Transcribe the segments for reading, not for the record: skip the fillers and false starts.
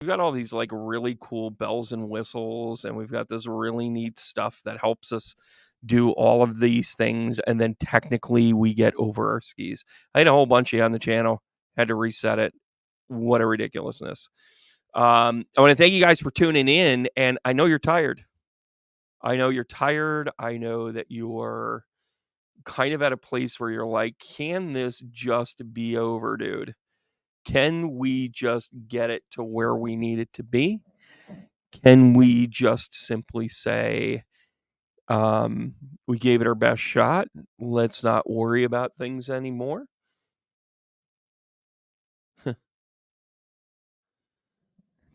we've got all these like really cool bells and whistles, and we've got this really neat stuff that helps us do all of these things, and then technically we get over our skis. I had a whole bunch of you on the channel, had to reset it. What a ridiculousness. I want to thank you guys for tuning in, and I know you're tired. I know that you're kind of at a place where you're like, can this just be over, dude? Can we just get it to where we need it to be? Can we just simply say, we gave it our best shot? Let's not worry about things anymore.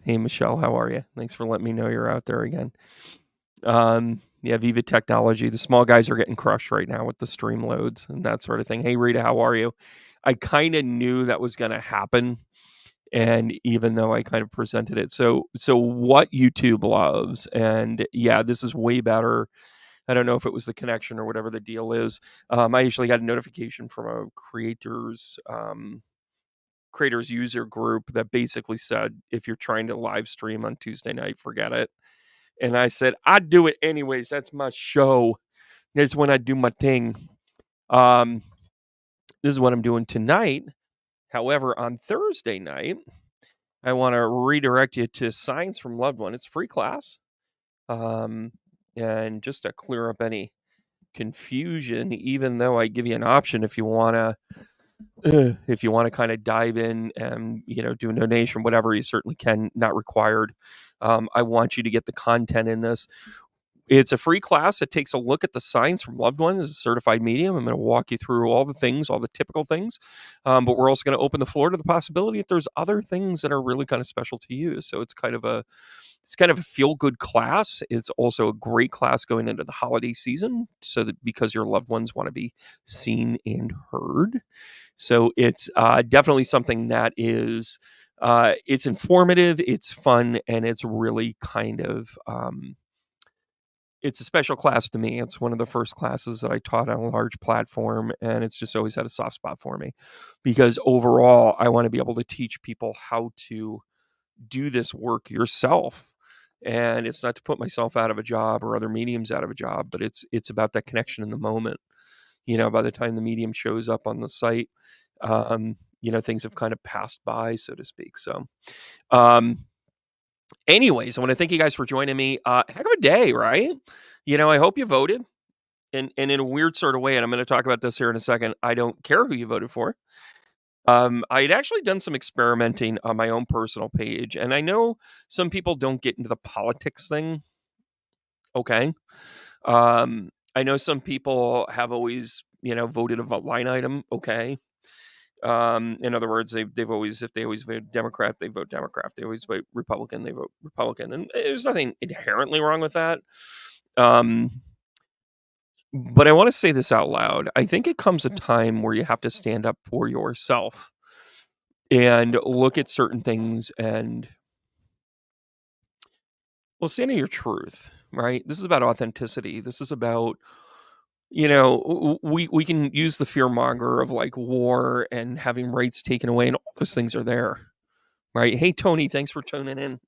Hey, Michelle, how are you? Thanks for letting me know you're out there again. Yeah, Viva Technology. The small guys are getting crushed right now with the stream loads and that sort of thing. Hey, Rita, how are you? I kind of knew that was going to happen. And even though I kind of presented it, so what YouTube loves, and yeah, this is way better. I don't know if it was the connection or whatever the deal is. I actually got a notification from a creators user group that basically said, if you're trying to live stream on Tuesday night, forget it. And I said, I'd do it anyways. That's my show. That's when I do my thing. This is what I'm doing tonight. However, on Thursday night, I want to redirect you to Signs from Loved One. It's a free class. And just to clear up any confusion, even though I give you an option if you want to kind of dive in and do a donation, whatever, you certainly can, not required. I want you to get the content in this. It's a free class that takes a look at the signs from loved ones as a certified medium. I'm going to walk you through all the things, all the typical things, but we're also going to open the floor to the possibility if there's other things that are really kind of special to you. So it's kind of a feel-good class. It's also a great class going into the holiday season, so that because your loved ones want to be seen and heard. So it's definitely something that is it's informative, it's fun, and it's really kind of it's a special class to me. It's one of the first classes that I taught on a large platform, and it's just always had a soft spot for me because overall, I want to be able to teach people how to do this work yourself. And it's not to put myself out of a job or other mediums out of a job, but it's about that connection in the moment. By the time the medium shows up on the site, things have kind of passed by, so to speak. So, anyways, I want to thank you guys for joining me. Heck of a day, right? I hope you voted. And in a weird sort of way, and I'm going to talk about this here in a second, I don't care who you voted for. I had actually done some experimenting on my own personal page, and I know some people don't get into the politics thing. Okay. I know some people have always, voted a line item. Okay. In other words, they've always, if they always vote Democrat, they vote Democrat. If they always vote Republican, they vote Republican. And there's nothing inherently wrong with that. But I want to say this out loud. I think it comes a time where you have to stand up for yourself and look at certain things and, stand in your truth, right? This is about authenticity. This is about, we can use the fearmonger of like war and having rights taken away, and all those things are there, right? Hey, Tony, thanks for tuning in.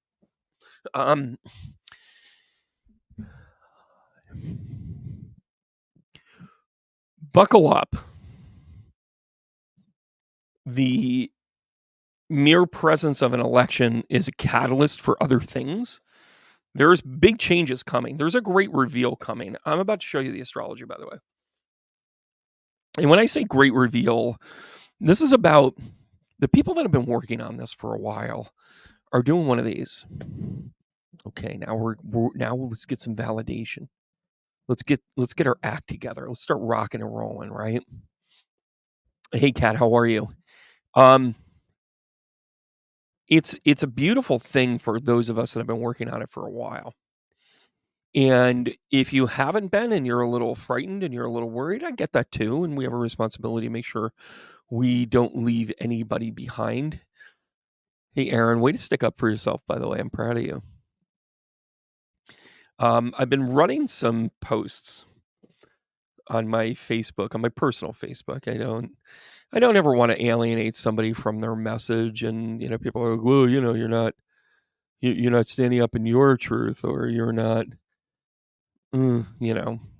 Buckle up. The mere presence of an election is a catalyst for other things. There's big changes coming. There's a great reveal coming. I'm about to show you the astrology, by the way. And when I say great reveal, this is about the people that have been working on this for a while are doing one of these. Okay, now now let's get some validation. Let's get our act together. Let's start rocking and rolling, right? Hey, Kat, how are you? It's a beautiful thing for those of us that have been working on it for a while. And if you haven't been and you're a little frightened and you're a little worried, I get that too. And we have a responsibility to make sure we don't leave anybody behind. Hey, Aaron, way to stick up for yourself, by the way. I'm proud of you. I've been running some posts on my Facebook, on my personal Facebook. I don't ever want to alienate somebody from their message. And, people are like, well, you're not You're not standing up in your truth, or you're not,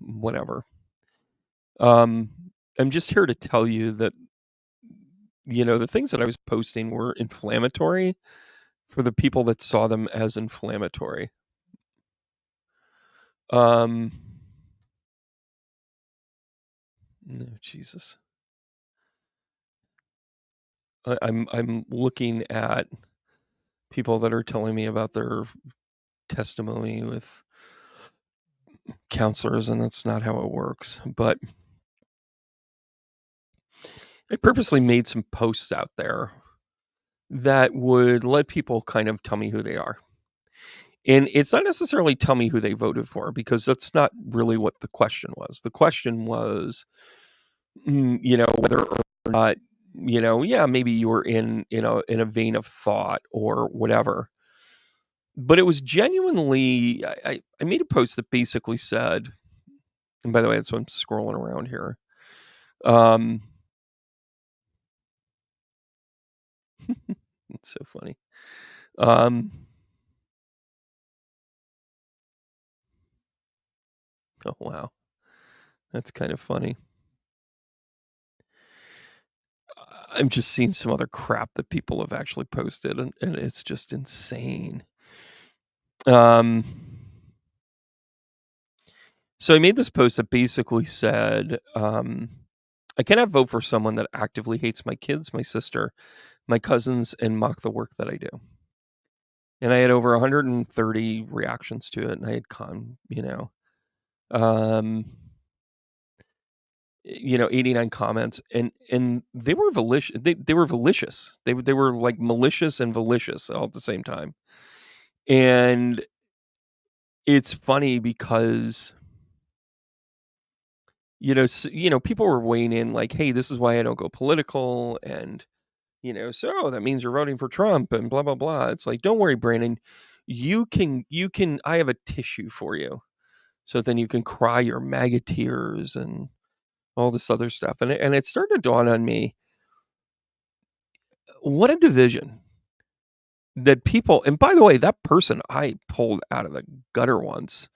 whatever. Um, I'm just here to tell you that, the things that I was posting were inflammatory for the people that saw them as inflammatory. No, Jesus. I'm looking at people that are telling me about their testimony with counselors, and that's not how it works. But I purposely made some posts out there that would let people kind of tell me who they are. And it's not necessarily tell me who they voted for, because that's not really what the question was. The question was, whether or not, yeah, maybe you were in a vein of thought or whatever. But it was genuinely, I made a post that basically said, and by the way, that's why I'm scrolling around here. It's so funny. Oh, wow. That's kind of funny. I'm just seeing some other crap that people have actually posted, and it's just insane. So I made this post that basically said, I cannot vote for someone that actively hates my kids, my sister, my cousins, and mock the work that I do. And I had over 130 reactions to it, and I had 89 comments, and they were malicious. They were malicious. They were like malicious and malicious all at the same time. And it's funny because people were weighing in like, hey, this is why I don't go political, and so that means you're voting for Trump and blah blah blah. It's like, don't worry, Brandon, you can I have a tissue for you, so then you can cry your MAGA tears and all this other stuff. And it started to dawn on me, what a division that people. And by the way, that person I pulled out of the gutter once,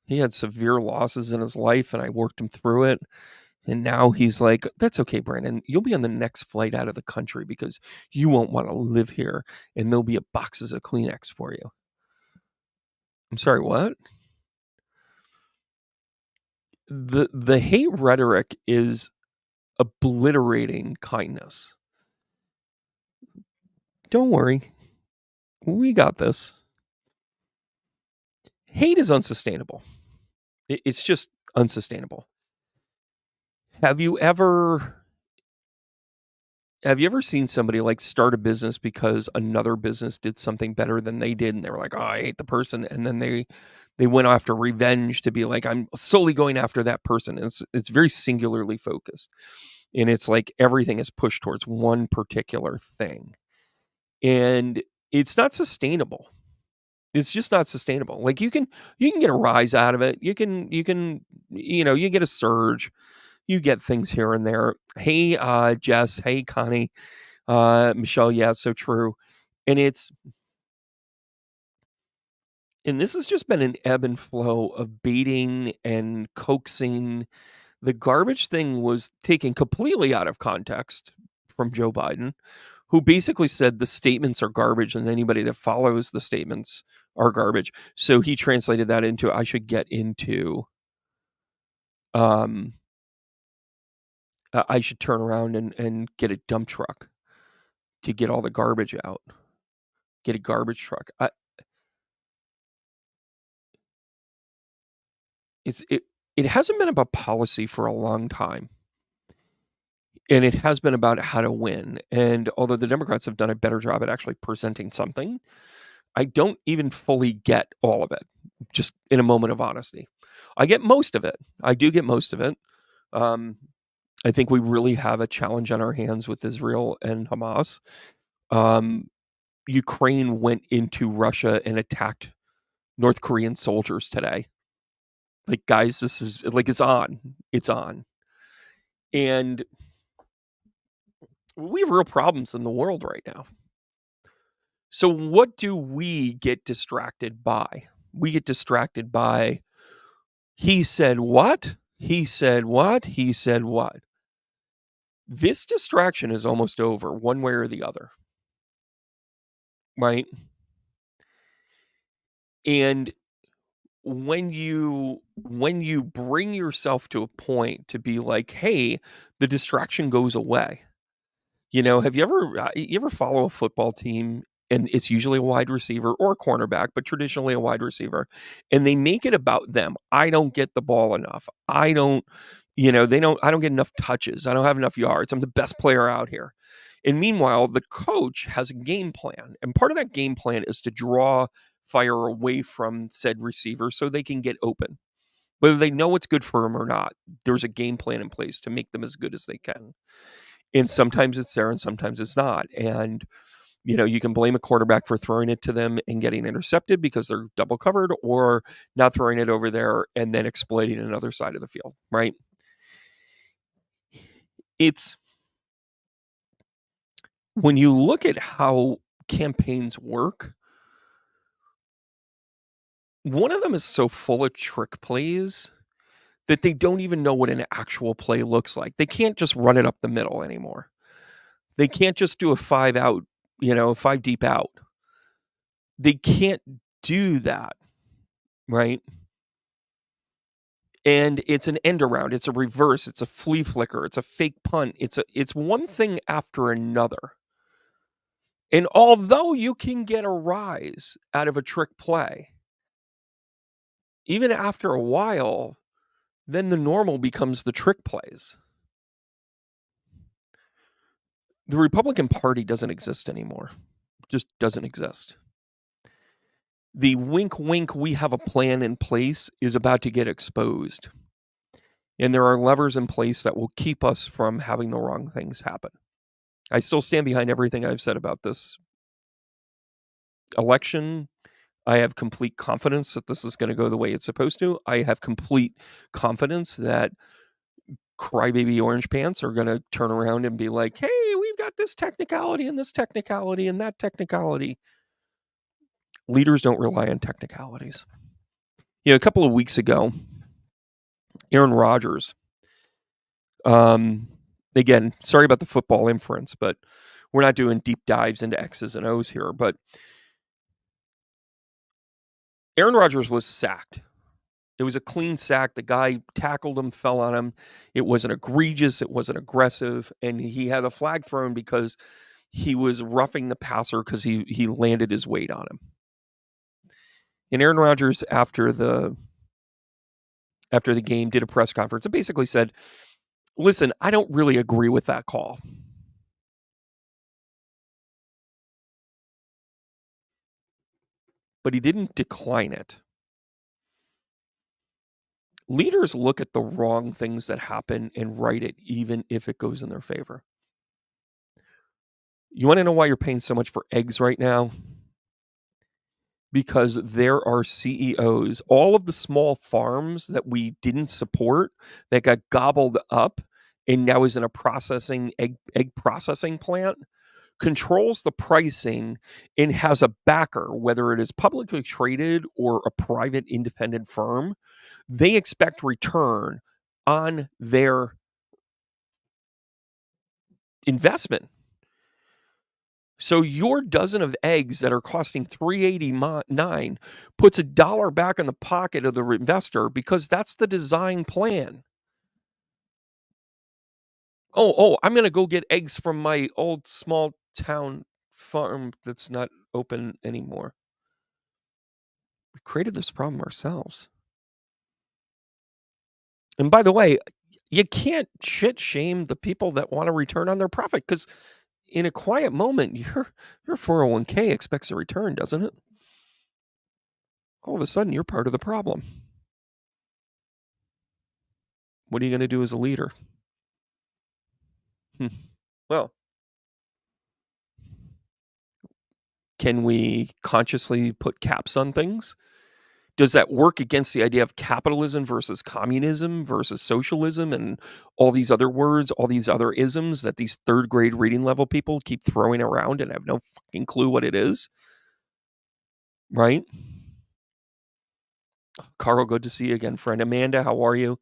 he had severe losses in his life, and I worked him through it. And now he's like, that's okay, Brandon. You'll be on the next flight out of the country because you won't want to live here, and there'll be boxes of Kleenex for you. I'm sorry, what? The hate rhetoric is obliterating kindness. Don't worry. We got this. Hate is unsustainable. It's just unsustainable. Have you ever seen somebody like start a business because another business did something better than they did, and they were like, "Oh, I hate the person," and then they went after revenge to be like, "I'm solely going after that person." And it's very singularly focused, and it's like everything is pushed towards one particular thing, and it's not sustainable. It's just not sustainable. Like you can get a rise out of it. You get a surge. You get things here and there. Hey, Jess. Hey, Connie. Michelle. Yeah, so true. And this has just been an ebb and flow of baiting and coaxing. The garbage thing was taken completely out of context from Joe Biden, who basically said the statements are garbage and anybody that follows the statements are garbage. So he translated that into, I should get into, I should turn around and get a dump truck to get all the garbage out. Get a garbage truck. It hasn't been about policy for a long time. And it has been about how to win. And although the Democrats have done a better job at actually presenting something, I don't even fully get all of it, just in a moment of honesty. I get most of it. I do get most of it. I think we really have a challenge on our hands with Israel and Hamas. Ukraine went into Russia and attacked North Korean soldiers today. Like, guys, this is like, it's on. It's on. And we have real problems in the world right now. So what do we get distracted by? We get distracted by, he said what? He said what? He said what? This distraction is almost over one way or the other, right? And when you bring yourself to a point to be like, hey, the distraction goes away. Have you ever follow a football team, and it's usually a wide receiver or a cornerback, but traditionally a wide receiver, and they make it about them. I don't get the ball enough. I don't get enough touches. I don't have enough yards. I'm the best player out here. And meanwhile, the coach has a game plan, and part of that game plan is to draw fire away from said receiver so they can get open. Whether they know what's good for them or not, there's a game plan in place to make them as good as they can. And sometimes it's there and sometimes it's not. And, you can blame a quarterback for throwing it to them and getting intercepted because they're double covered, or not throwing it over there and then exploiting another side of the field, right? It's when you look at how campaigns work, one of them is so full of trick plays that they don't even know what an actual play looks like. They can't just run it up the middle anymore. They can't just do a 5 out, 5 deep out. They can't do that, right? And it's an end around, it's a reverse, it's a flea flicker, it's a fake punt, it's one thing after another. And although you can get a rise out of a trick play, even after a while, then the normal becomes the trick plays. The Republican Party doesn't exist anymore. Just doesn't exist. The wink, wink, we have a plan in place is about to get exposed. And there are levers in place that will keep us from having the wrong things happen. I still stand behind everything I've said about this election. I have complete confidence that this is going to go the way it's supposed to. I have complete confidence that crybaby orange pants are going to turn around and be like, hey, we've got this technicality and this technicality and that technicality. Leaders don't rely on technicalities. A couple of weeks ago, Aaron Rodgers, again, sorry about the football inference, but we're not doing deep dives into X's and O's here, but Aaron Rodgers was sacked. It was a clean sack. The guy tackled him, fell on him. It wasn't egregious. It wasn't aggressive. And he had a flag thrown because he was roughing the passer because he landed his weight on him. And Aaron Rodgers, after the game, did a press conference and basically said, listen, I don't really agree with that call. But he didn't decline it. Leaders look at the wrong things that happen and write it, even if it goes in their favor. You want to know why you're paying so much for eggs right now? Because there are CEOs, all of the small farms that we didn't support that got gobbled up and now is in a egg processing plant, controls the pricing and has a backer, whether it is publicly traded or a private independent firm. They expect return on their investment. So your dozen of eggs that are costing $3.89 puts $1 back in the pocket of the investor because that's the design plan. Oh, I'm going to go get eggs from my old small town farm that's not open anymore. We created this problem ourselves. And by the way, you can't shit shame the people that want to return on their profit, because in a quiet moment, your 401k expects a return, doesn't it? All of a sudden, you're part of the problem. What are you going to do as a leader? Well, can we consciously put caps on things? Does that work against the idea of capitalism versus communism versus socialism and all these other words, all these other isms that these third grade reading level people keep throwing around and have no fucking clue what it is? Right? Carl, good to see you again, friend. Amanda, how are you?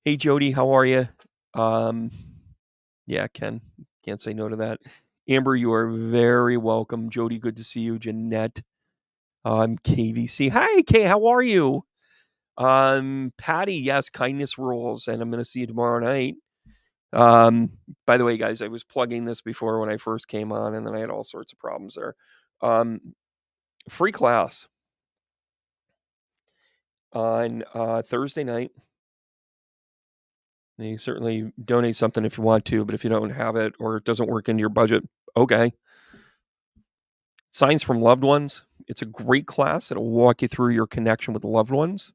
Hey, Jody, how are you? Yeah, Ken, can't say no to that. Amber, you are very welcome. Jody, good to see you. Jeanette, KVC. Hi, Kay, how are you? Patty, yes, kindness rules, and I'm going to see you tomorrow night. By the way, guys, I was plugging this before when I first came on, and then I had all sorts of problems there. Free class on Thursday night. You certainly donate something if you want to, but if you don't have it or it doesn't work into your budget, okay. Signs from loved ones. It's a great class. It'll walk you through your connection with loved ones.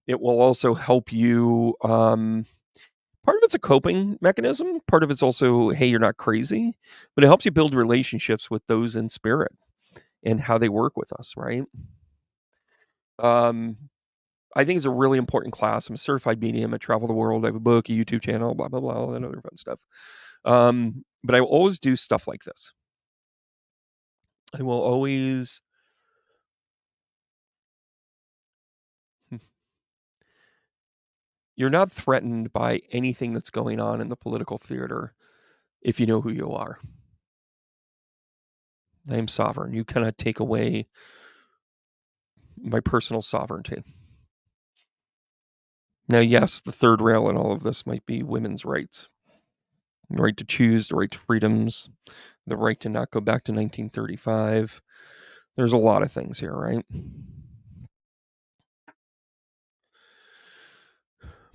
It will also help you. Part of it's a coping mechanism. Part of it's also, hey, you're not crazy, but it helps you build relationships with those in spirit and how they work with us, right? I think it's a really important class. I'm a certified medium. I travel the world. I have a book, a YouTube channel, blah, blah, blah, all that other fun stuff. But I will always do stuff like this. I will always... You're not threatened by anything that's going on in the political theater if you know who you are. I am sovereign. You cannot take away my personal sovereignty. Now, yes, the third rail in all of this might be women's rights. The right to choose, the right to freedoms, the right to not go back to 1935. There's a lot of things here, right?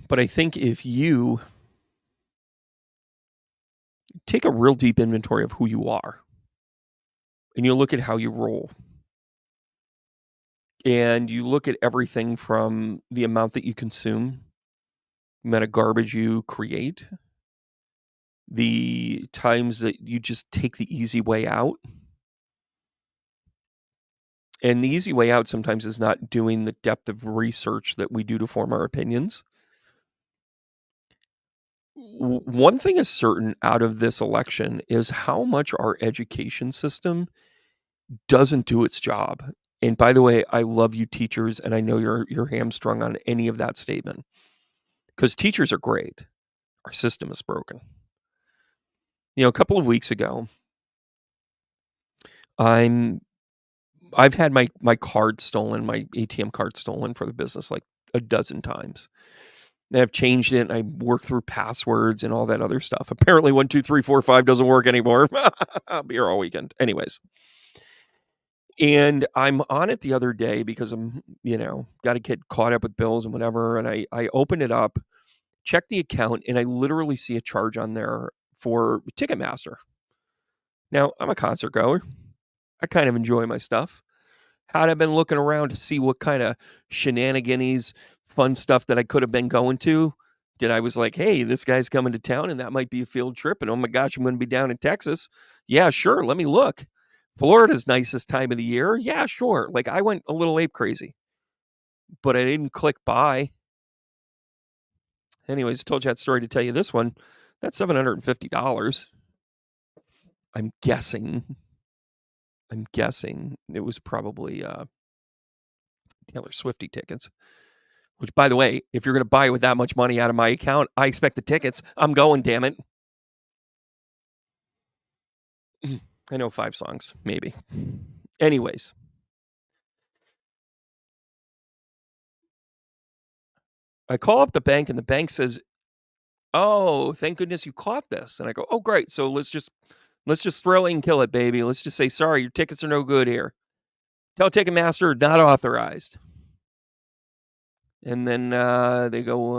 But I think if you take a real deep inventory of who you are and you look at how you roll and you look at everything from the amount that you consume, the amount of garbage you create, the times that you just take the easy way out. And the easy way out sometimes is not doing the depth of research that we do to form our opinions. One thing is certain out of this election is how much our education system doesn't do its job. And by the way, I love you teachers, and I know you're hamstrung on any of that statement because teachers are great. Our system is broken. A couple of weeks ago, I've had my card stolen, my ATM card stolen for the business like a dozen times. And I've changed it. And I worked through passwords and all that other stuff. Apparently 1, 2, 3, 4, 5 doesn't work anymore. I'll be here all weekend. Anyways. And I'm on it the other day because I'm, got to get caught up with bills and whatever. And I open it up, check the account, and I literally see a charge on there for Ticketmaster. Now, I'm a concert goer. I kind of enjoy my stuff. Had I been looking around to see what kind of shenanigans, fun stuff that I could have been going to, I was like, hey, this guy's coming to town and that might be a field trip. And oh my gosh, I'm going to be down in Texas. Yeah, sure. Let me look. Florida's nicest time of the year. Yeah, sure. Like I went a little ape crazy, but I didn't click buy. Anyways, I told you that story to tell you this one. That's $750. I'm guessing it was probably Taylor Swifty tickets. Which, by the way, if you're going to buy with that much money out of my account, I expect the tickets. I'm going, damn it. I know 5 songs, maybe. Anyways. I call up the bank and the bank says, oh, thank goodness you caught this. And I go, oh, great. So let's just throw it and kill it, baby. Let's just say, sorry, your tickets are no good here. Tell Ticketmaster not authorized. And then they go,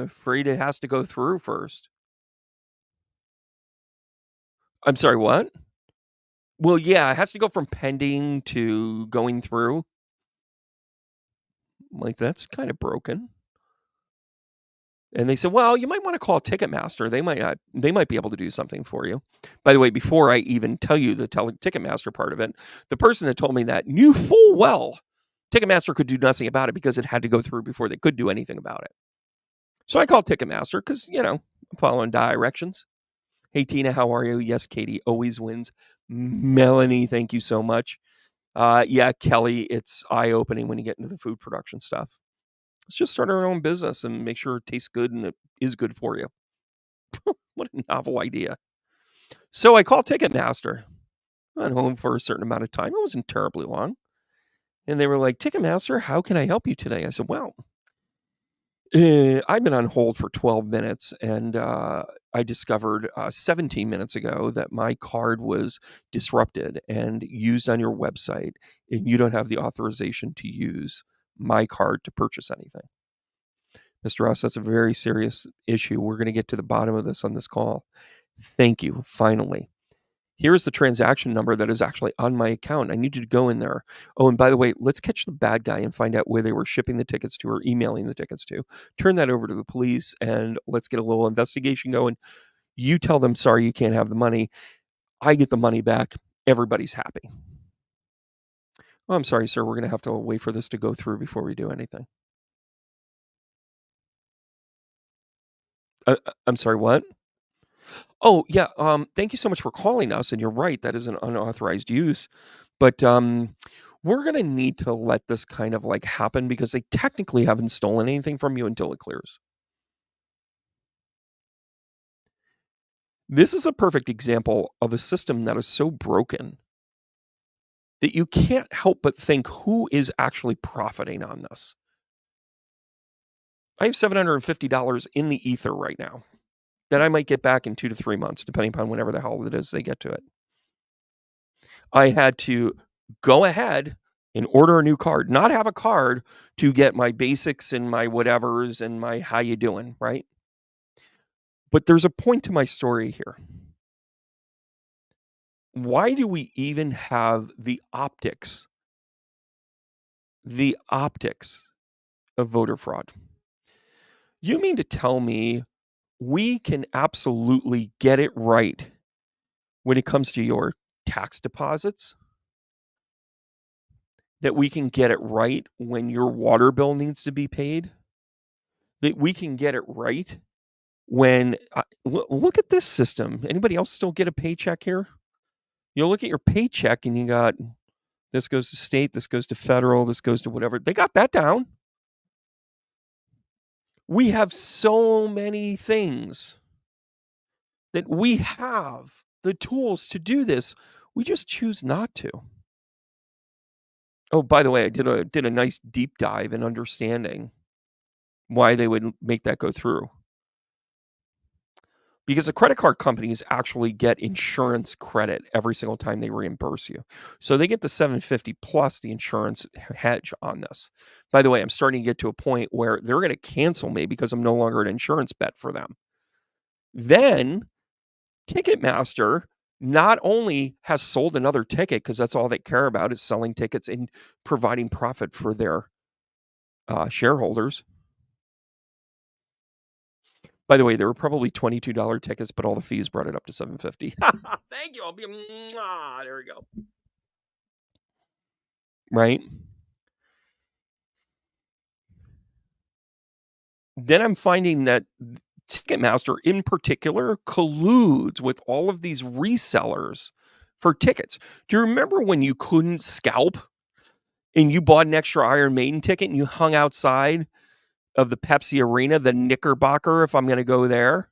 afraid it has to go through first. I'm sorry, what? Well, yeah, it has to go from pending to going through. Like, that's kind of broken. And they said, well, you might want to call Ticketmaster. They might be able to do something for you. By the way, before I even tell you the Ticketmaster part of it, the person that told me that knew full well Ticketmaster could do nothing about it because it had to go through before they could do anything about it. So I called Ticketmaster because, I'm following directions. Hey, Tina, how are you? Yes, Katie always wins. Melanie, thank you so much. Yeah, Kelly, it's eye-opening when you get into the food production stuff. Let's just start our own business and make sure it tastes good and it is good for you. What a novel idea. So I called Ticketmaster. I went home for a certain amount of time. It wasn't terribly long. And they were like, Ticketmaster, how can I help you today? I said, well, I've been on hold for 12 minutes, and I discovered 17 minutes ago that my card was disrupted and used on your website, and you don't have the authorization to use my card to purchase anything. Mr. Ross, that's a very serious issue. We're going to get to the bottom of this on this call. Thank you, finally. Here's the transaction number that is actually on my account. I need you to go in there. Oh, and by the way, let's catch the bad guy and find out where they were shipping the tickets to or emailing the tickets to. Turn that over to the police and let's get a little investigation going. You tell them, sorry, you can't have the money. I get the money back. Everybody's happy. Oh, I'm sorry, sir. We're going to have to wait for this to go through before we do anything. I'm sorry, what? Oh, yeah. Thank you so much for calling us. And you're right, that is an unauthorized use. But we're going to need to let this kind of like happen because they technically haven't stolen anything from you until it clears. This is a perfect example of a system that is so broken that you can't help but think who is actually profiting on this. I have $750 in the ether right now that I might get back in 2 to 3 months, depending upon whenever the hell it is they get to it. I had to go ahead and order a new card, not have a card to get my basics and my whatevers and my how you doing, right? But there's a point to my story here. Why do we even have the optics of voter fraud? You mean to tell me we can absolutely get it right when it comes to your tax deposits? That we can get it right when your water bill needs to be paid? That we can get it right when look at this system. Anybody else still get a paycheck here? You look at your paycheck and you got this goes to state, this goes to federal, this goes to whatever. They got that down. We have so many things that we have the tools to do this. We just choose not to. Oh, by the way, I did a nice deep dive in understanding why they would make that go through. Because the credit card companies actually get insurance credit every single time they reimburse you. So they get the $750 plus the insurance hedge on this. By the way, I'm starting to get to a point where they're going to cancel me because I'm no longer an insurance bet for them. Then Ticketmaster not only has sold another ticket because that's all they care about is selling tickets and providing profit for their shareholders. By the way, there were probably $22 tickets, but all the fees brought it up to $750. Thank you. I'll be there we go. Right? Then I'm finding that Ticketmaster in particular colludes with all of these resellers for tickets. Do you remember when you couldn't scalp and you bought an extra Iron Maiden ticket and you hung outside of the Pepsi Arena, the Knickerbocker, if I'm going to go there?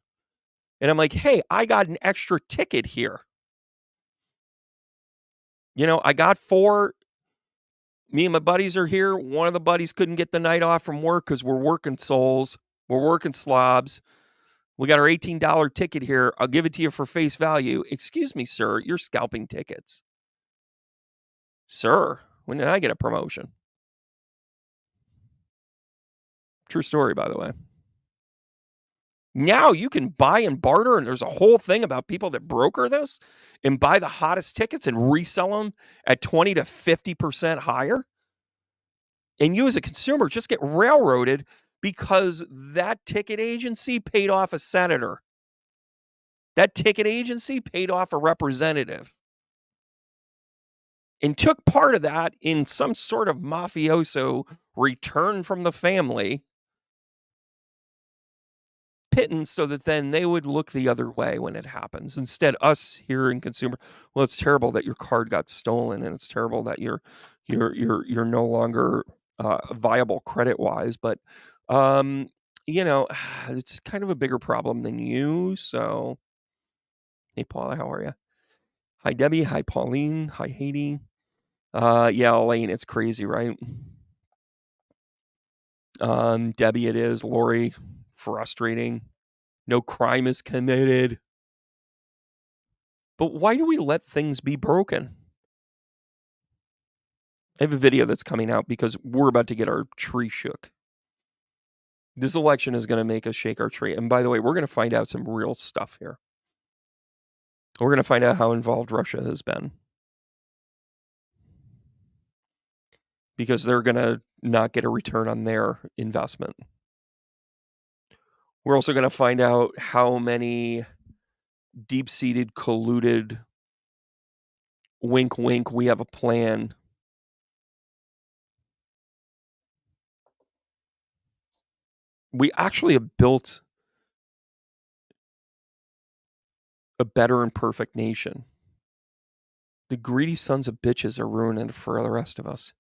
And I'm like, hey, I got an extra ticket here. I got 4. Me and my buddies are here. One of the buddies couldn't get the night off from work because we're working souls. We're working slobs. We got our $18 ticket here. I'll give it to you for face value. Excuse me, sir. You're scalping tickets. Sir, when did I get a promotion? True story, by the way. Now you can buy and barter, and there's a whole thing about people that broker this and buy the hottest tickets and resell them at 20 to 50% higher. And you as a consumer just get railroaded because that ticket agency paid off a senator. That ticket agency paid off a representative. and took part of that in some sort of mafioso return from the family pittance so that then they would look the other way when it happens. Instead, us here in consumer, well, it's terrible that your card got stolen, and it's terrible that you're no longer viable credit wise. But you know, it's kind of a bigger problem than you. So, hey, Paula, how are you? Hi, Debbie. Hi, Pauline. Hi, Haiti. Yeah, Elaine, it's crazy, right? Debbie, it is. Lori, frustrating. No crime is committed. But why do we let things be broken? I have a video that's coming out because we're about to get our tree shook. This election is going to make us shake our tree. And by the way, we're going to find out some real stuff here. We're going to find out how involved Russia has been. Because they're going to not get a return on their investment. We're also going to find out how many deep-seated, colluded, wink, wink, we have a plan. We actually have built a better and perfect nation. The greedy sons of bitches are ruining it for the rest of us.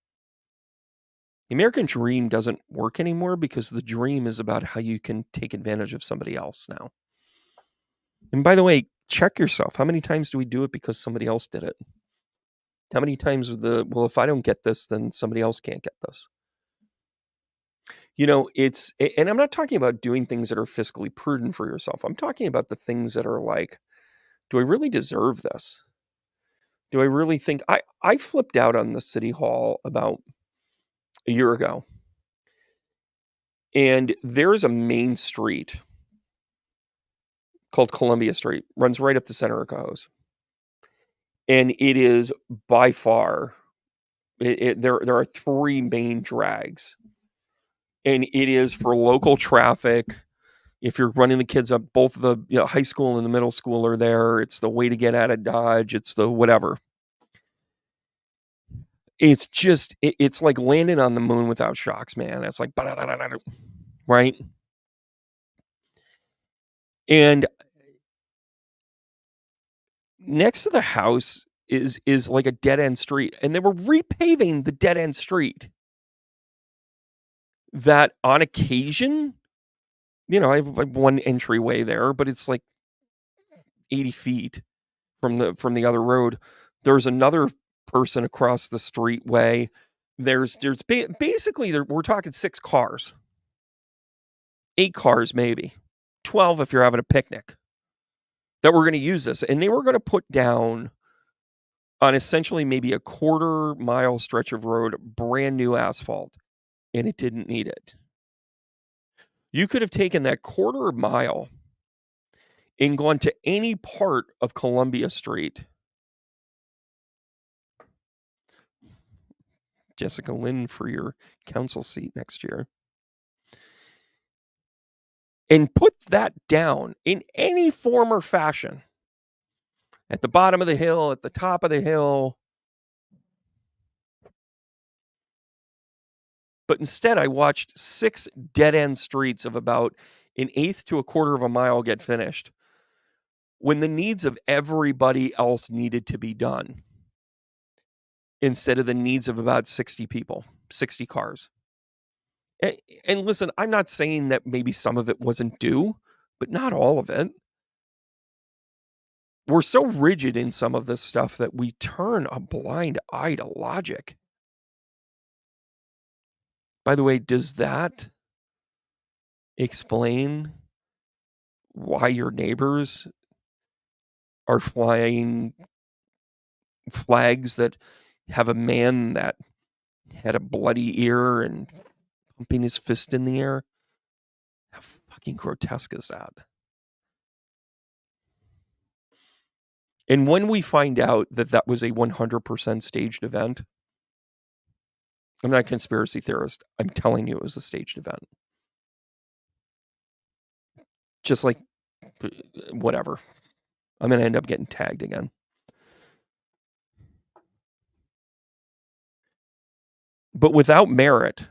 The American dream doesn't work anymore because the dream is about how you can take advantage of somebody else now. And by the way, check yourself. How many times do we do it because somebody else did it? How many times well, if I don't get this, then somebody else can't get this. You know, and I'm not talking about doing things that are fiscally prudent for yourself. I'm talking about the things that are like, do I really deserve this? Do I really think I flipped out on the city hall about a year ago. And there's a main street called Columbia Street, runs right up the center of Cohoes. And it is by far, there are three main drags. And it is for local traffic. If you're running the kids up, both the high school and the middle school are there. It's the way to get out of Dodge. It's the whatever. It's just, it's like landing on the moon without shocks, man. It's like, right? And next to the house is like a dead end street, and they were repaving the dead end street. That on occasion, I have like one entryway there, but it's like 80 feet from the other road. There's another person across the streetway. There's basically we're talking 6 cars, 8 cars maybe, 12 if you're having a picnic, that we're going to use this, and they were going to put down on essentially maybe a quarter-mile stretch of road, brand new asphalt, and it didn't need it. You could have taken that quarter mile and gone to any part of Columbia Street. Jessica Lynn for your council seat next year. And put that down in any form or fashion. At the bottom of the hill, at the top of the hill. But instead, I watched 6 dead-end streets of about an eighth to a quarter of a mile get finished when the needs of everybody else needed to be done instead of the needs of about 60 people, 60 cars. And listen, I'm not saying that maybe some of it wasn't due, but not all of it. We're so rigid in some of this stuff that we turn a blind eye to logic. By the way, does that explain why your neighbors are flying flags that have a man that had a bloody ear and pumping his fist in the air? How fucking grotesque is that? And when we find out that that was a 100% staged event, I'm not a conspiracy theorist. I'm telling you it was a staged event. Just like, whatever. I'm going to end up getting tagged again. but without merit.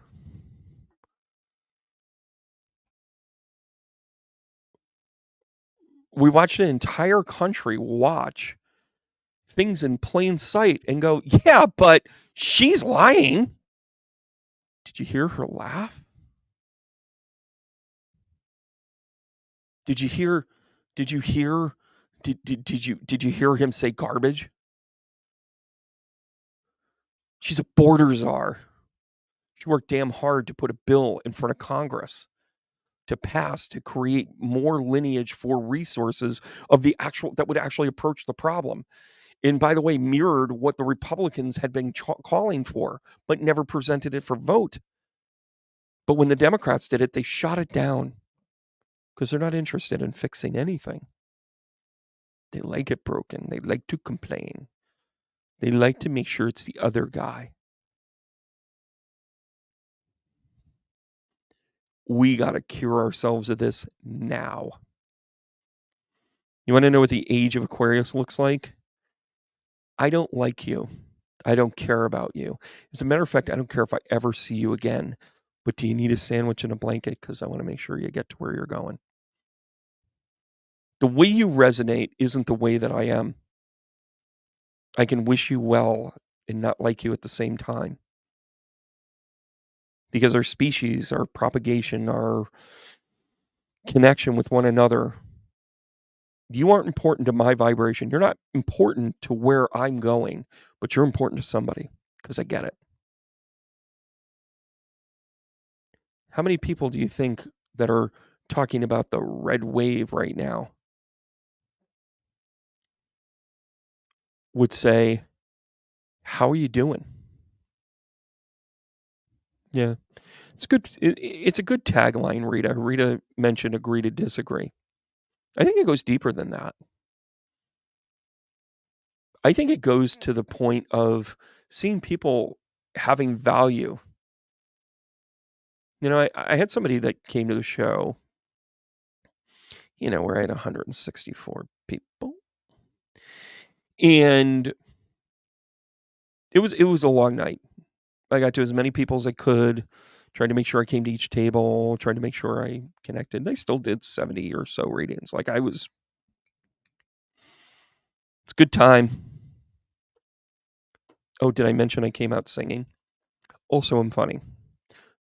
We watched an entire country watch things in plain sight and go, yeah, but she's lying. Did you hear her laugh? Did you hear did you hear did you hear him say garbage? She's a border czar. She worked damn hard to put a bill in front of Congress to pass to create more lineage for resources of the actual that would actually approach the problem. And by the way, mirrored what the Republicans had been calling for, but never presented it for vote. But when the Democrats did it, they shot it down because they're not interested in fixing anything. They like it broken. They like to complain. They like to make sure it's the other guy. We got to cure ourselves of this now. You want to know what the age of Aquarius looks like? I don't like you. I don't care about you. As a matter of fact, I don't care if I ever see you again. But do you need a sandwich and a blanket? Because I want to make sure you get to where you're going. The way you resonate isn't the way that I am. I can wish you well and not like you at the same time. Because our species, our propagation, our connection with one another, you aren't important to my vibration. You're not important to where I'm going, but you're important to somebody because I get it. How many people do you think that are talking about the red wave right now would say, how are you doing? Yeah. It's good. It's a good tagline, Rita. Rita mentioned agree to disagree. I think it goes deeper than that. I think it goes to the point of seeing people having value. You know, I had somebody that came to the show, you know, we're at 164 people. And it was a long night. I got to as many people as I could, trying to make sure I came to each table, trying to make sure I connected. And I still did 70 or so readings. Like it's a good time. Oh, did I mention I came out singing? Also, I'm funny.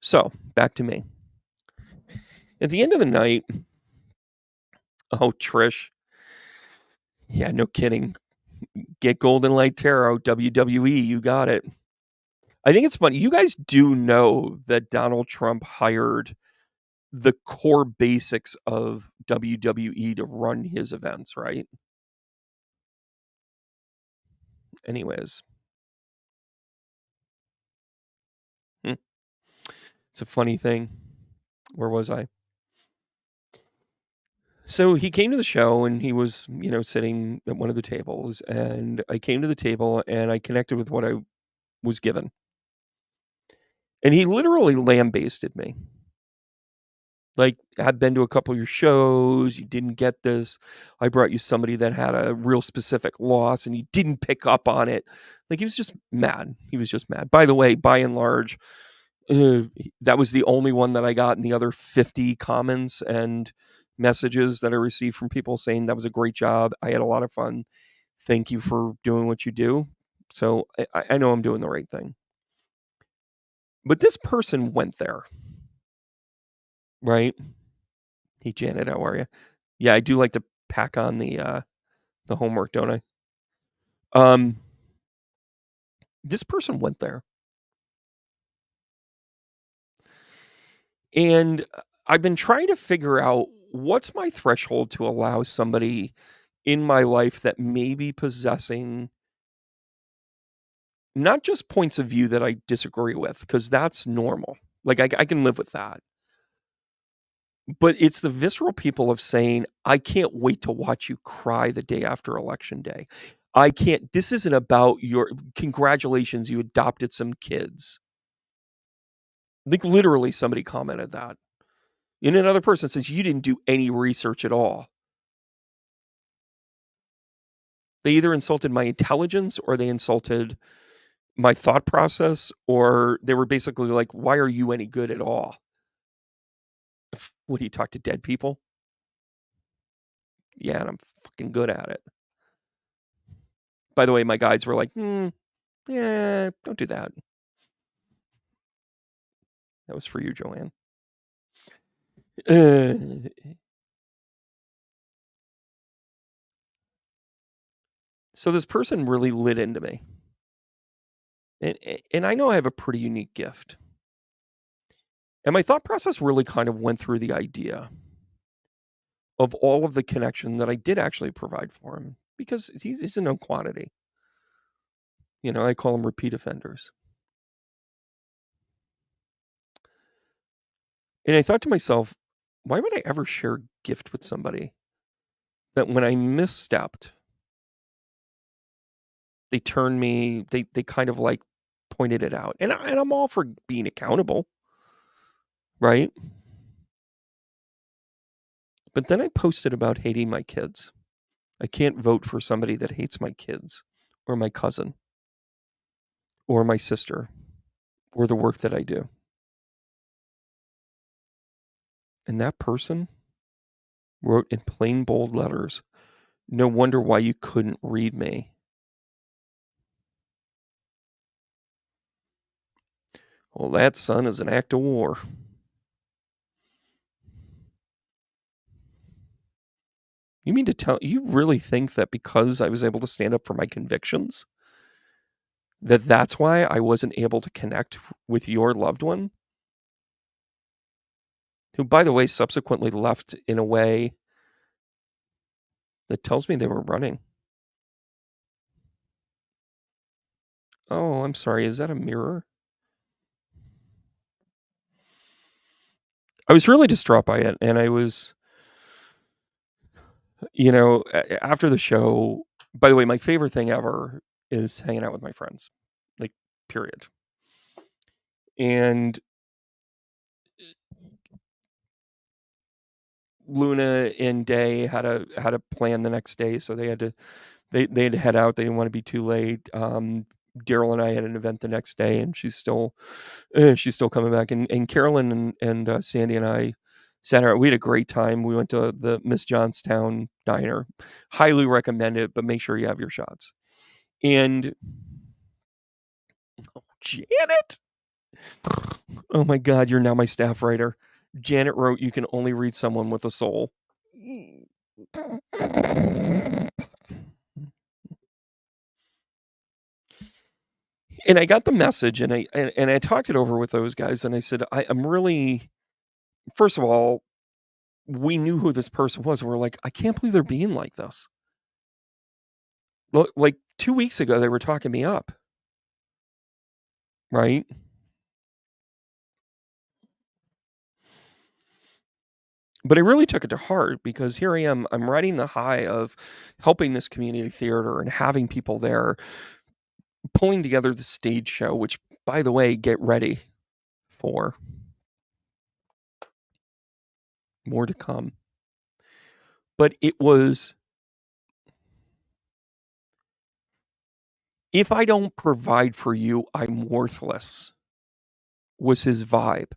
So, back to me. At the end of the night, oh, Trish. Yeah, no kidding. Get Golden Light Tarot, WWE, you got it. I think it's funny. You guys do know that Donald Trump hired the core basics of WWE to run his events, right? Anyways. It's a funny thing. Where was I? So he came to the show and he was, you know, sitting at one of the tables, and I came to the table and I connected with what I was given. And he literally lambasted me. Like, I've been to a couple of your shows, you didn't get this. I brought you somebody that had a real specific loss and you didn't pick up on it. Like, he was just mad. He was just mad. By the way, by and large, that was the only one that I got in the other 50 comments and messages that I received from people saying that was a great job. I had a lot of fun. Thank you for doing what you do. So I know I'm doing the right thing. But this person went there, right? Hey, Janet, how are you? Yeah, I do like to pack on the homework, don't I? This person went there. And I've been trying to figure out what's my threshold to allow somebody in my life that may be possessing not just points of view that I disagree with, because that's normal. Like, I can live with that. But it's the visceral people of saying, I can't wait to watch you cry the day after election day. I can't, this isn't about your, congratulations, you adopted some kids. Like, literally, somebody commented that. And another person says, you didn't do any research at all. They either insulted my intelligence or they insulted my thought process, or they were basically like, "Why are you any good at all?" Would he talk to dead people? Yeah, and I'm fucking good at it. By the way, my guides were like, yeah, don't do that. That was for you, Joanne. So this person really lit into me. And I know I have a pretty unique gift. And my thought process really kind of went through the idea of all of the connection that I did actually provide for him, because he's a known quantity. You know, I call them repeat offenders. And I thought to myself, why would I ever share a gift with somebody that when I misstepped, they turned me, they kind of like pointed it out. And I'm all for being accountable, right? But then I posted about hating my kids. I can't vote for somebody that hates my kids or my cousin or my sister or the work that I do. And that person wrote in plain bold letters, "No wonder why you couldn't read me." Well, that, son, is an act of war. You mean to tell you really think that because I was able to stand up for my convictions, that's why I wasn't able to connect with your loved one? Who, by the way, subsequently left in a way that tells me they were running. Oh, I'm sorry. Is that a mirror? I was really distraught by it, and I was, after the show. By the way, my favorite thing ever is hanging out with my friends, like, period. And Luna and Day had a plan the next day, so they had to head out. They didn't want to be too late. Daryl and I had an event the next day, and she's still coming back. And Carolyn and Sandy and I sat around. We had a great time. We went to the Miss Johnstown Diner. Highly recommend it, but make sure you have your shots. And Janet, oh my God, you're now my staff writer. Janet wrote, "You can only read someone with a soul." And I got the message, and I talked it over with those guys, and I said, I'm really, first of all, we knew who this person was. And we're like, I can't believe they're being like this. Like 2 weeks ago, they were talking me up, right? But I really took it to heart, because here I am. I'm riding the high of helping this community theater and having people there, pulling together the stage show, which, by the way, get ready for more to come. But it was, if I don't provide for you, I'm worthless, was his vibe.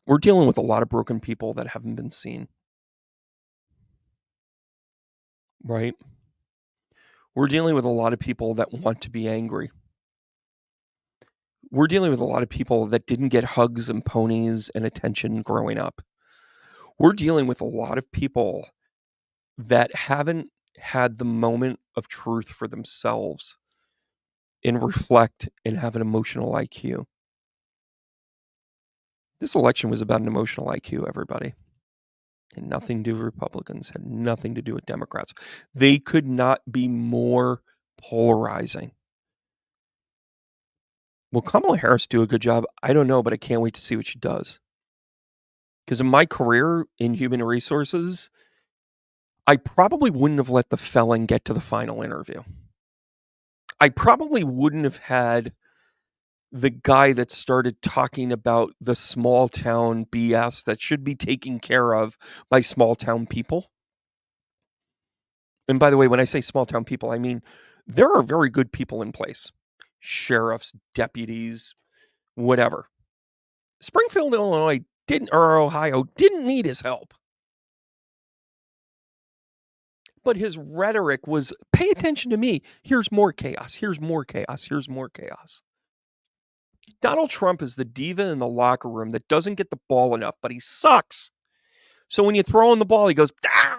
We're dealing with a lot of broken people that haven't been seen, right? We're dealing with a lot of people that want to be angry. We're dealing with a lot of people that didn't get hugs and ponies and attention growing up. We're dealing with a lot of people that haven't had the moment of truth for themselves and reflect and have an emotional IQ. This election was about an emotional IQ, everybody. And nothing to do with Republicans, had nothing to do with Democrats. They could not be more polarizing. Will Kamala Harris do a good job? I don't know, but I can't wait to see what she does. Because in my career in human resources, I probably wouldn't have let the felon get to the final interview. I probably wouldn't have had the guy that started talking about the small town BS that should be taken care of by small town people. And by the way, when I say small town people, I mean there are very good people in place. Sheriffs, deputies, whatever. Springfield, Illinois or Ohio didn't need his help. But his rhetoric was, pay attention to me. Here's more chaos. Here's more chaos. Here's more chaos. Donald Trump is the diva in the locker room that doesn't get the ball enough, but he sucks. So when you throw him the ball, he goes,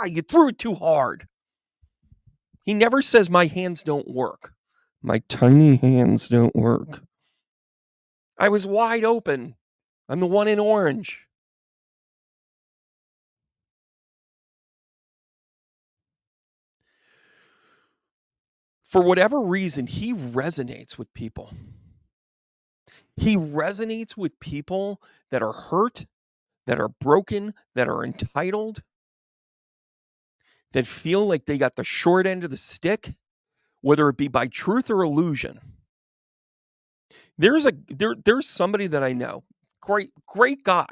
you threw it too hard. He never says, my hands don't work. My tiny hands don't work. I was wide open. I'm the one in orange. For whatever reason, he resonates with people. He resonates with people that are hurt, that are broken, that are entitled, that feel like they got the short end of the stick, whether it be by truth or illusion. There's somebody that I know, great guy,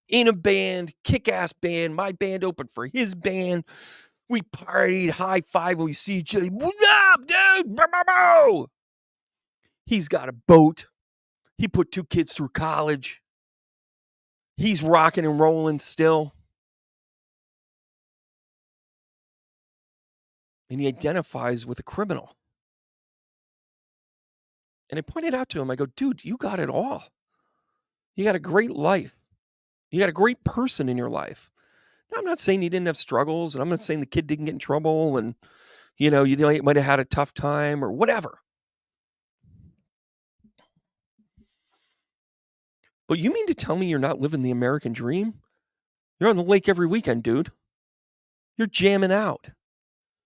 in a band, kick-ass band. My band opened for his band. We partied, high five when we see each other. What's up, dude? He's got a boat. He put 2 kids through college. He's rocking and rolling still. And he identifies with a criminal. And I pointed out to him, I go, dude, you got it all. You got a great life. You got a great person in your life. Now, I'm not saying he didn't have struggles, and I'm not saying the kid didn't get in trouble, and, you might have had a tough time or whatever. But you mean to tell me you're not living the American dream? You're on the lake every weekend, dude. You're jamming out.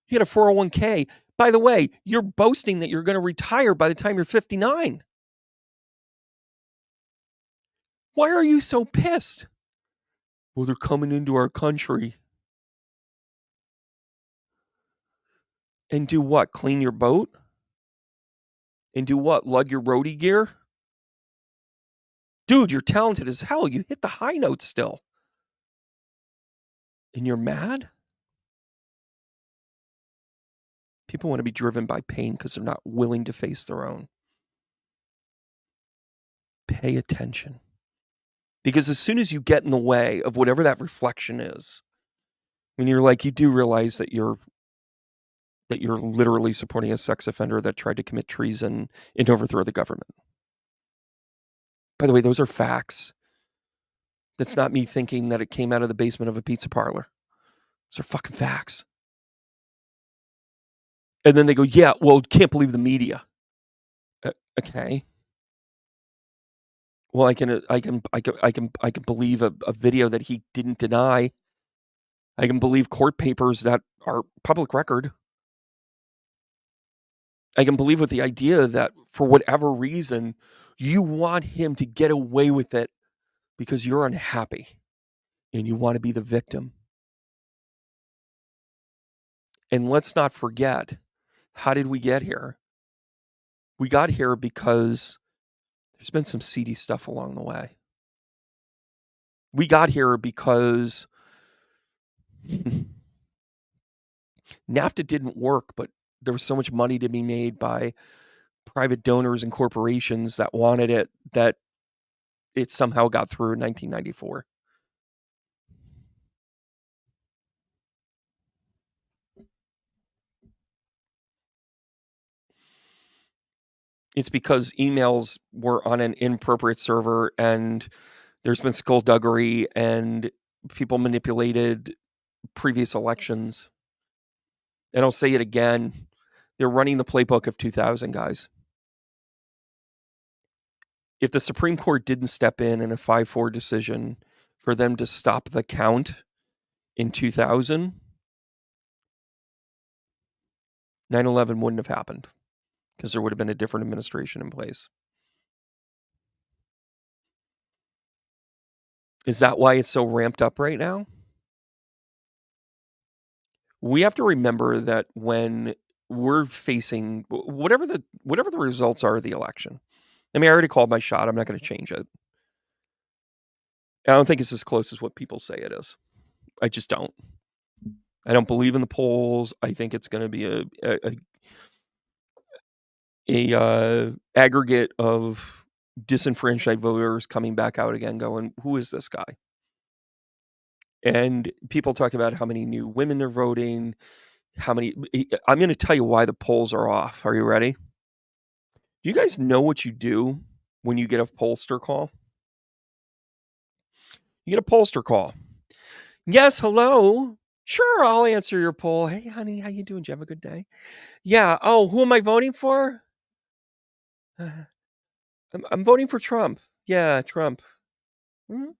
You got a 401k. By the way, you're boasting that you're going to retire by the time you're 59. Why are you so pissed? Well, they're coming into our country. And do what? Clean your boat? And do what? Lug your roadie gear? Dude, you're talented as hell. You hit the high notes still. And you're mad? People want to be driven by pain because they're not willing to face their own. Pay attention. Because as soon as you get in the way of whatever that reflection is, when you're like, you do realize that you're literally supporting a sex offender that tried to commit treason and overthrow the government. By the way, those are facts. That's not me thinking that it came out of the basement of a pizza parlor. Those are fucking facts. And then they go, yeah, well, can't believe the media. Okay. Well, I can believe a video that he didn't deny. I can believe court papers that are public record. I can believe with the idea that for whatever reason, you want him to get away with it because you're unhappy and you want to be the victim. And let's not forget, how did we get here? We got here because there's been some seedy stuff along the way. We got here because NAFTA didn't work, but there was so much money to be made by private donors and corporations that wanted it that it somehow got through in 1994. It's because emails were on an inappropriate server and there's been skullduggery and people manipulated previous elections. And I'll say it again. They're running the playbook of 2000, guys. If the Supreme Court didn't step in a 5-4 decision for them to stop the count in 2000, 9/11 wouldn't have happened because there would have been a different administration in place. Is that why it's so ramped up right now? We have to remember that when we're facing whatever the results are of the election. I mean, I already called my shot. I'm not going to change it. I don't think it's as close as what people say it is. I just don't. I don't believe in the polls. I think it's going to be a aggregate of disenfranchised voters coming back out again going, who is this guy? And people talk about how many new women are voting, I'm going to tell you why the polls are off. Are you ready? Do you guys know what you do when you get a pollster call? You get a pollster call. Yes, hello. Sure, I'll answer your poll. Hey, honey, how you doing? Did you have a good day? Yeah. Oh, who am I voting for? I'm voting for Trump. Yeah, Trump. Hmm?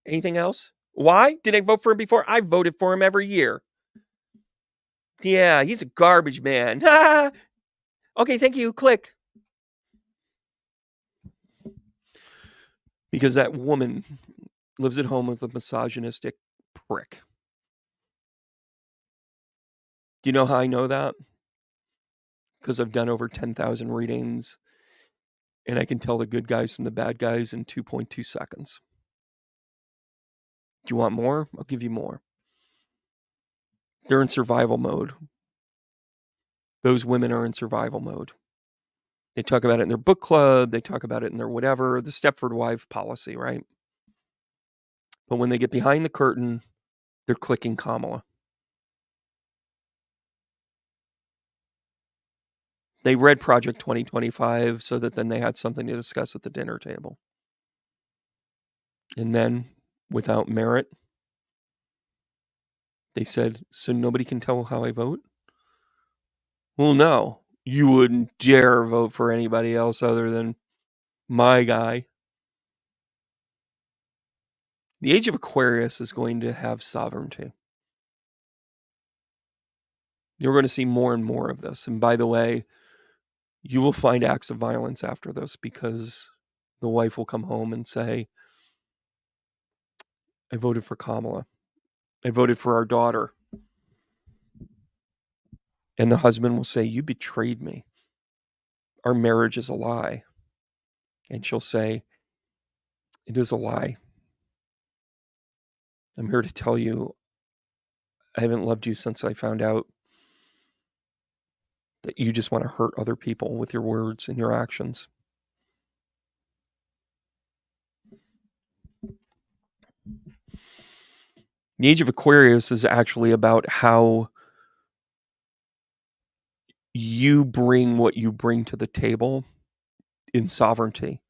Anything else? Why? Did I vote for him before? I voted for him every year. Yeah, he's a garbage man. Okay, thank you. Click. Because that woman lives at home with a misogynistic prick. Do you know how I know that? Because I've done over 10,000 readings, and I can tell the good guys from the bad guys in 2.2 seconds. Do you want more? I'll give you more. They're in survival mode. Those women are in survival mode. They talk about it in their book club. They talk about it in their whatever, the Stepford wife policy, right? But when they get behind the curtain, they're clicking Kamala. They read Project 2025 so that then they had something to discuss at the dinner table. And then, without merit, they said, so nobody can tell how I vote? Well, no. You wouldn't dare vote for anybody else other than my guy. The age of Aquarius is going to have sovereignty. You're going to see more and more of this. And by the way, you will find acts of violence after this because the wife will come home and say, I voted for Kamala. I voted for our daughter. And the husband will say, you betrayed me. Our marriage is a lie. And she'll say, it is a lie. I'm here to tell you, I haven't loved you since I found out that you just want to hurt other people with your words and your actions. The age of Aquarius is actually about how you bring what you bring to the table in sovereignty.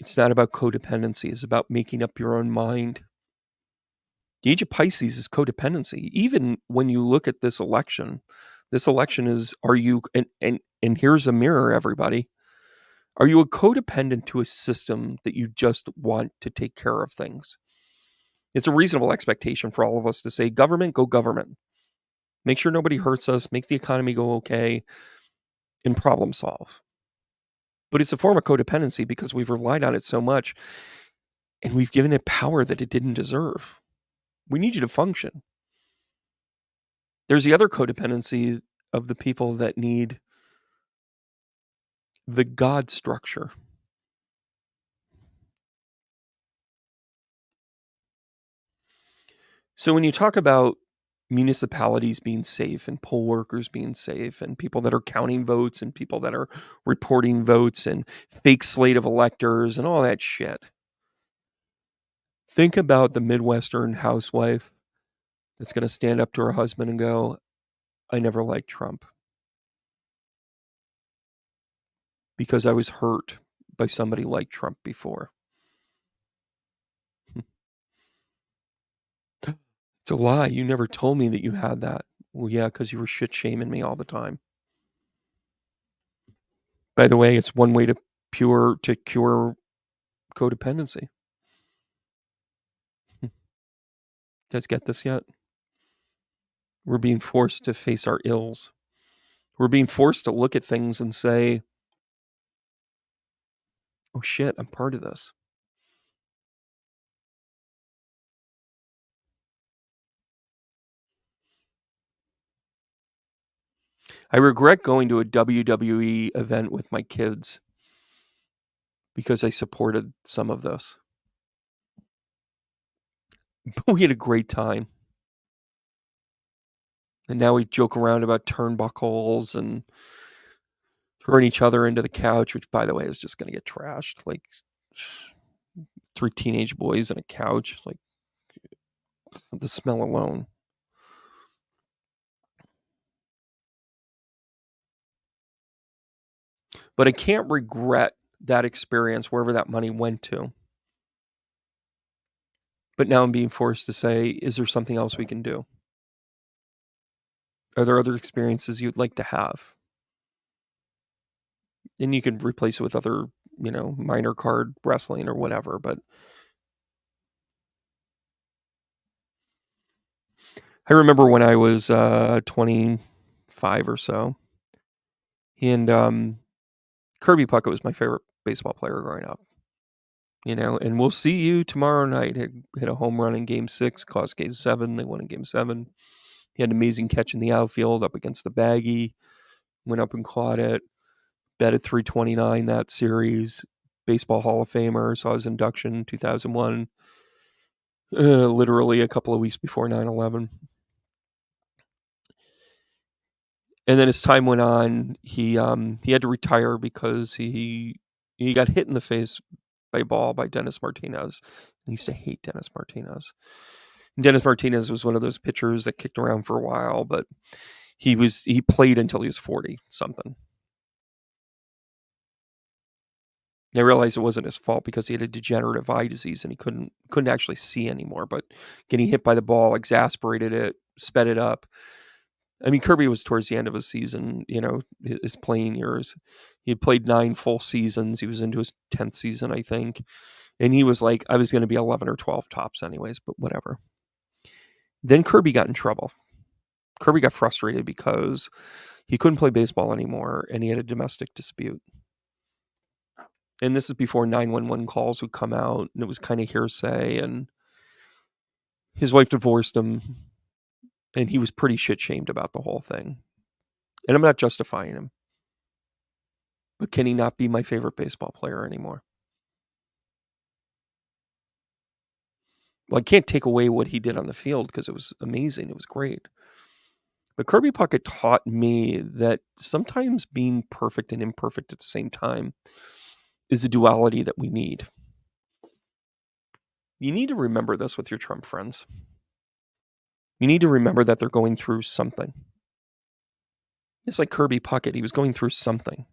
It's not about codependency. It's about making up your own mind. The age of Pisces is codependency. Even when you look at this election is, are you, and here's a mirror, everybody. Are you a codependent to a system that you just want to take care of things? It's a reasonable expectation for all of us to say, government, go government. Make sure nobody hurts us, make the economy go okay, and problem solve. But it's a form of codependency because we've relied on it so much and we've given it power that it didn't deserve. We need you to function. There's the other codependency of the people that need the God structure. So when you talk about municipalities being safe and poll workers being safe and people that are counting votes and people that are reporting votes and fake slate of electors and all that shit, think about the Midwestern housewife that's going to stand up to her husband and go, I never liked Trump because I was hurt by somebody like Trump before. It's a lie. You never told me that you had that. Well, yeah, because you were shit shaming me all the time. By the way, it's one way to cure codependency. You guys get this yet? We're being forced to face our ills. We're being forced to look at things and say, oh shit, I'm part of this. I regret going to a WWE event with my kids because I supported some of this. But we had a great time. And now we joke around about turnbuckles and turn each other into the couch, which, by the way, is just going to get trashed. Like 3 teenage boys and a couch, like the smell alone. But I can't regret that experience wherever that money went to. But now I'm being forced to say, is there something else we can do? Are there other experiences you'd like to have? And you can replace it with other, minor card wrestling or whatever. But I remember when I was 25 or so, and Kirby Puckett was my favorite baseball player growing up. And we'll see you tomorrow night. Hit a home run in Game 6, cost Game 7. They won in Game 7. He had an amazing catch in the outfield up against the baggie. Went up and caught it. Batted .329 that series. Baseball Hall of Famer. Saw his induction in 2001. Literally a couple of weeks before 9/11. And then as time went on, he had to retire because he got hit in the face by a ball by Dennis Martinez. I used to hate Dennis Martinez. And Dennis Martinez was one of those pitchers that kicked around for a while, but he played until he was 40 something. I realized it wasn't his fault because he had a degenerative eye disease and he couldn't actually see anymore. But getting hit by the ball exasperated it, sped it up. I mean, Kirby was towards the end of his season, his playing years. He had played 9 full seasons. He was into his 10th season, I think. And he was like, I was going to be 11 or 12 tops anyways, but whatever. Then Kirby got in trouble. Kirby got frustrated because he couldn't play baseball anymore and he had a domestic dispute. And this is before 911 calls would come out and it was kind of hearsay, and his wife divorced him and he was pretty shit-shamed about the whole thing. And I'm not justifying him. But can he not be my favorite baseball player anymore? Well, I can't take away what he did on the field because it was amazing. It was great. But Kirby Puckett taught me that sometimes being perfect and imperfect at the same time is a duality that we need. You need to remember this with your Trump friends. You need to remember that they're going through something. It's like Kirby Puckett. He was going through something.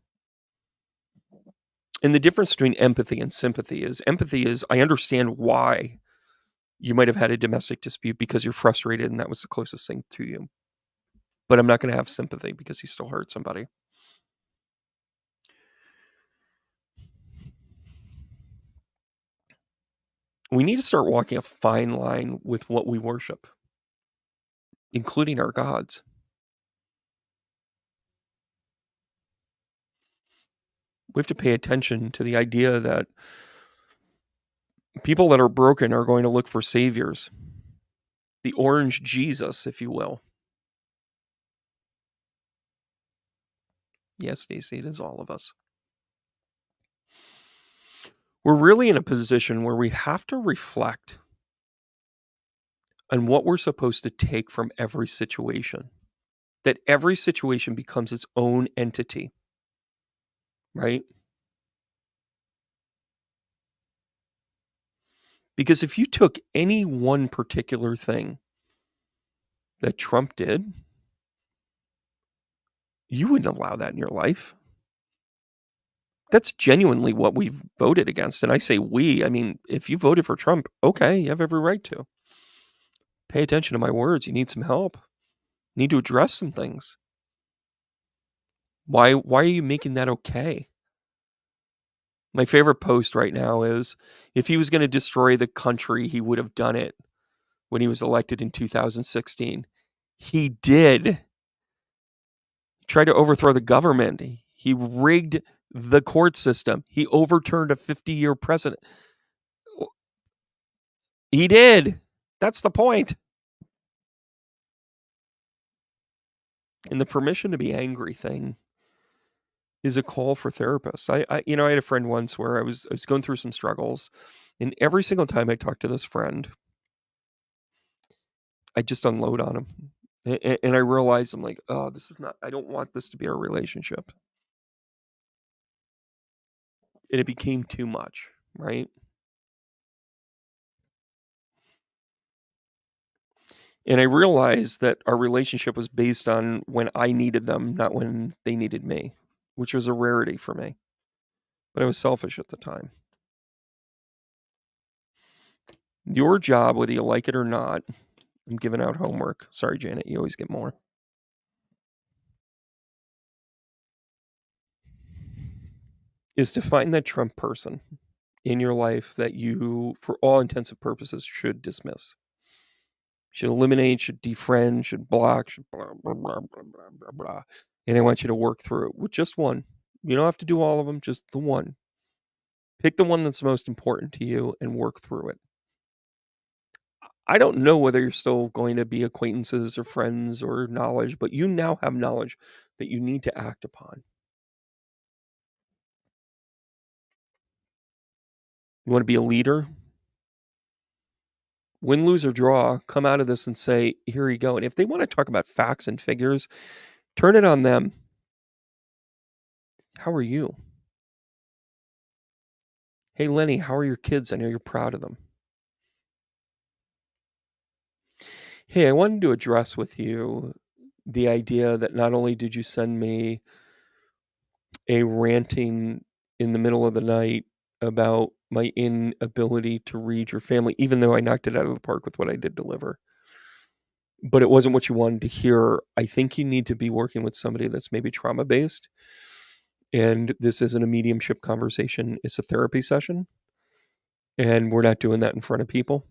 And the difference between empathy and sympathy is I understand why you might have had a domestic dispute because you're frustrated and that was the closest thing to you. But I'm not going to have sympathy because he still hurt somebody. We need to start walking a fine line with what we worship, including our gods. We have to pay attention to the idea that people that are broken are going to look for saviors. The orange Jesus, if you will. Yes, Stacey, it is all of us. We're really in a position where we have to reflect on what we're supposed to take from every situation. That every situation becomes its own entity, right? Because if you took any one particular thing that Trump did, you wouldn't allow that in your life. That's genuinely what we've voted against. And I say we, I mean, if you voted for Trump, okay, you have every right to. Pay attention to my words. You need some help. You need to address some things. Why are you making that okay? My favorite post right now is, if he was going to destroy the country, he would have done it when he was elected in 2016. He did. Tried to overthrow the government. He rigged the court system. He overturned a 50-year precedent. He did. That's the point. And the permission to be angry thing is a call for therapists. I had a friend once where I was going through some struggles, and every single time I talked to this friend, I just unload on him. And I realized I'm like, oh, this is not. I don't want this to be our relationship. And it became too much, right? And I realized that our relationship was based on when I needed them, not when they needed me, which was a rarity for me. But I was selfish at the time. Your job, whether you like it or not, I'm giving out homework. Sorry, Janet, you always get more. Is to find that Trump person in your life that you, for all intents and purposes, should dismiss. Should eliminate, should defriend, should block, should blah, blah, blah, blah, blah, blah, blah. And I want you to work through it with just one. You don't have to do all of them, just the one. Pick the one that's most important to you and work through it. I don't know whether you're still going to be acquaintances or friends or knowledge, but you now have knowledge that you need to act upon. You want to be a leader? Win, lose, or draw, come out of this and say, here you go. And if they want to talk about facts and figures, turn it on them. How are you? Hey, Lenny, how are your kids? I know you're proud of them. Hey, I wanted to address with you the idea that not only did you send me a ranting in the middle of the night about my inability to read your family, even though I knocked it out of the park with what I did deliver, but it wasn't what you wanted to hear. I think you need to be working with somebody that's maybe trauma-based, and this isn't a mediumship conversation, it's a therapy session, and we're not doing that in front of people.